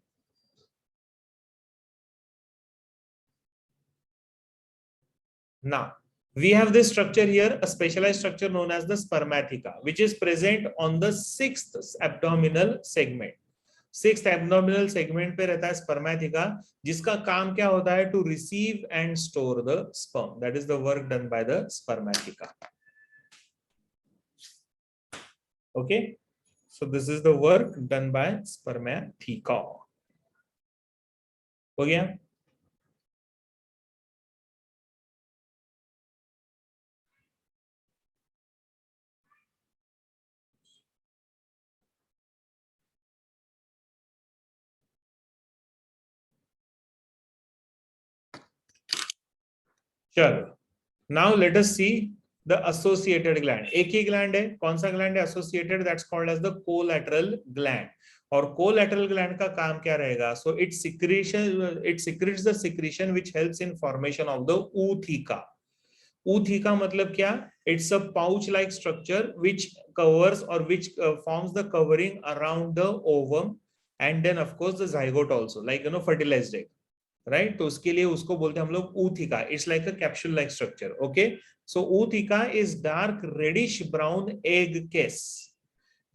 Now we have this structure here, a specialized structure known as the spermatheca, which is present on the sixth abdominal segment. Sixth abdominal segment पे रहता है spermatheca, जिसका काम क्या होता है? To receive and store the sperm. That is the work done by the spermatheca. Okay, so this is the work done by spermatheca. हो गया? चलो, now let us see the associated gland. एक ही ग्लैंड है, कौन सा gland है associated? That's called as the collateral gland. और कोलैटरल ग्लैंड का काम क्या रहेगा? So it secretes the secretion which helps in formation of the ootheca. ootheca मतलब क्या? It's a pouch like structure which covers और which forms the covering around the ovum and then of course the zygote also, like you know fertilised egg. Right, तो उसके लिए उसको बोलते हैं हम लोग ootheca. It's like a capsule like structure. Okay, so ootheca is dark reddish brown egg case,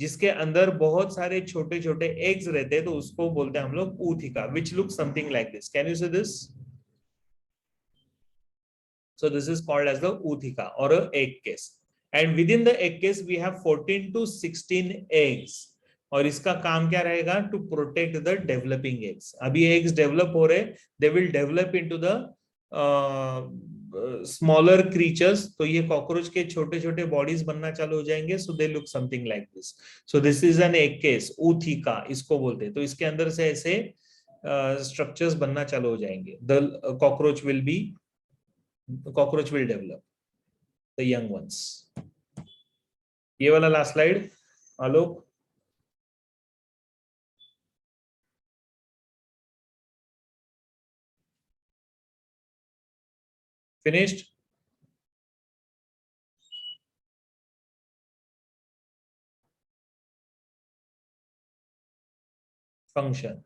जिसके अंदर बहुत सारे छोटे छोटे एग्स रहते हैं, तो उसको बोलते हैं हम लोग ootheca, which looks something like this. Can you see this? So this is called as the ootheca or a egg case, and within the egg case we have 14 to 16 eggs. और इसका काम क्या रहेगा? To protect the developing eggs. अभी eggs develop हो रहे, they will develop into the smaller creatures. तो ये कॉकरोच के छोटे छोटे बॉडीज बनना चालू हो जाएंगे. So they look something like this. So this is an egg case, ootheca इसको बोलते हैं. तो इसके अंदर से ऐसे स्ट्रक्चर्स बनना चालू हो जाएंगे. The cockroach will develop the young ones. ये वाला लास्ट स्लाइड आलोक. Finished? Function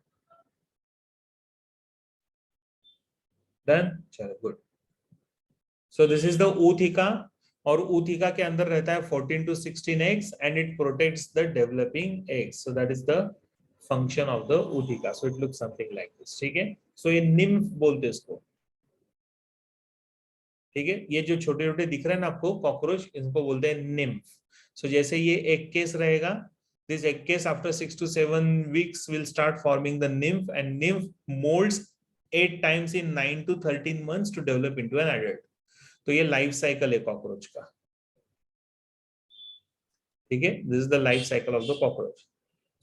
done. चलो, good. So this is the ootheca, और ootheca के अंदर रहता है 14 to 16 eggs and it protects the developing eggs. So that is the function of the ootheca. So it looks something like this. ठीक है, so ये nymph बोलते हैं इसको. ठीक है, ये जो छोटे छोटे दिख रहे हैं ना आपको कॉकरोच, इनको बोलते हैं निम्फ. सो जैसे ये एक केस रहेगा, this egg case after 6 to 7 weeks will start forming the nymph, and nymph molds 8 times in 9 to 13 months to develop into an adult. तो ये लाइफ साइकिल है कॉकरोच का. ठीक है, this is the life cycle of the cockroach.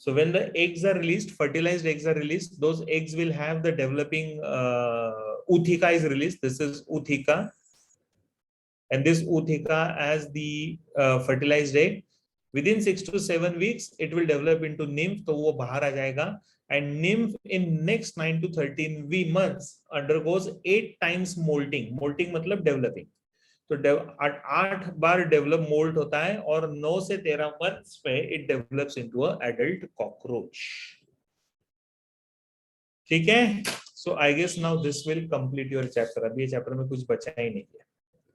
So when the eggs are released, fertilized eggs are released, those eggs will have the developing ootheca is released. This is ootheca, and this ootheca as the fertilized egg. Within 6 to 7 weeks, it will develop into nymph. तो वो बाहर आ जाएगा. And nymph in next 9 to 13 months undergoes 8 times molting. Molting मतलब developing. तो 8 बार develop moult होता है और 9 से 13 मंथ्स में it develops into a adult cockroach. ठीक है, so I guess now this will complete your chapter. अभी ये चैप्टर में कुछ बचा ही नहीं है.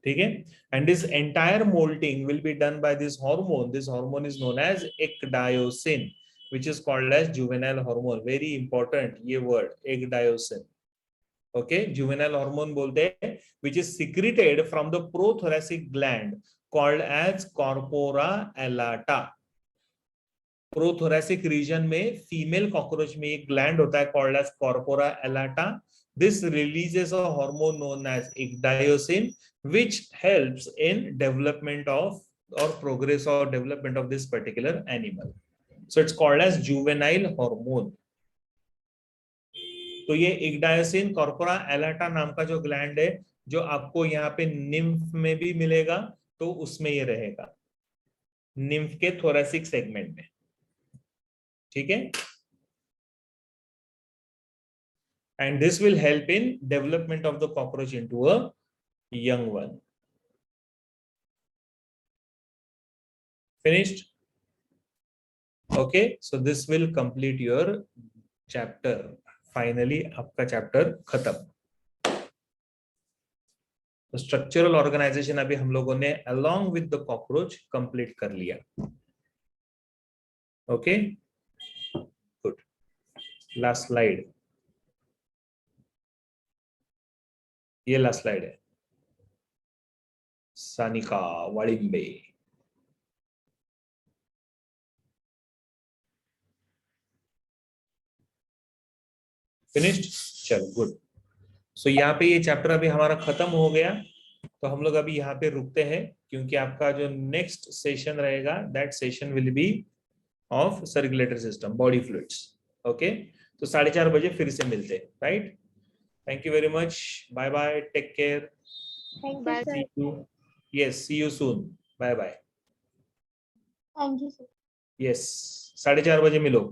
ठीक है, and this entire moulting will be done by this hormone. This hormone is known as ecdysone, which is called as juvenile hormone. Very important ये word, ecdysone. Okay, juvenile hormone बोलते हैं, which is secreted from the prothoracic gland called as corpora allata. Prothoracic region में female cockroach में एक gland होता है called as corpora allata. This releases a hormone known as ecdyosin, which helps in development of or progress or development of this particular animal. So it's called as juvenile hormone. तो ये इग्डायोसिन corpora एलाटा नाम का जो gland है, जो आपको यहाँ पे निम्फ में भी मिलेगा, तो उसमें ये रहेगा, निम्फ के थोरेसिक सेगमेंट में. ठीक है, and this will help in development of the cockroach into a young one. Finished. Okay, so this will complete your chapter. Finally आपका चैप्टर खत्म. तो स्ट्रक्चरल ऑर्गेनाइजेशन अभी हम लोगों ने along with the cockroach complete कर लिया. Okay, good. लास्ट स्लाइड, ये लास्ट स्लाइड है. सानिका वाड़िंबे. फिनिश्ड. चलो, गुड. सो यहाँ पे ये चैप्टर अभी हमारा खत्म हो गया. तो हम लोग अभी यहाँ पे रुकते हैं, क्योंकि आपका जो नेक्स्ट सेशन रहेगा, that session will be of circulatory system, body fluids. Okay, तो 4:30 बजे फिर से मिलते हैं. Right, thank you very much. Bye bye, take care. Thank you, sir. See you. Yes, see you soon. Bye bye. Thank you, sir. Yes, 4:30 बजे मिलो.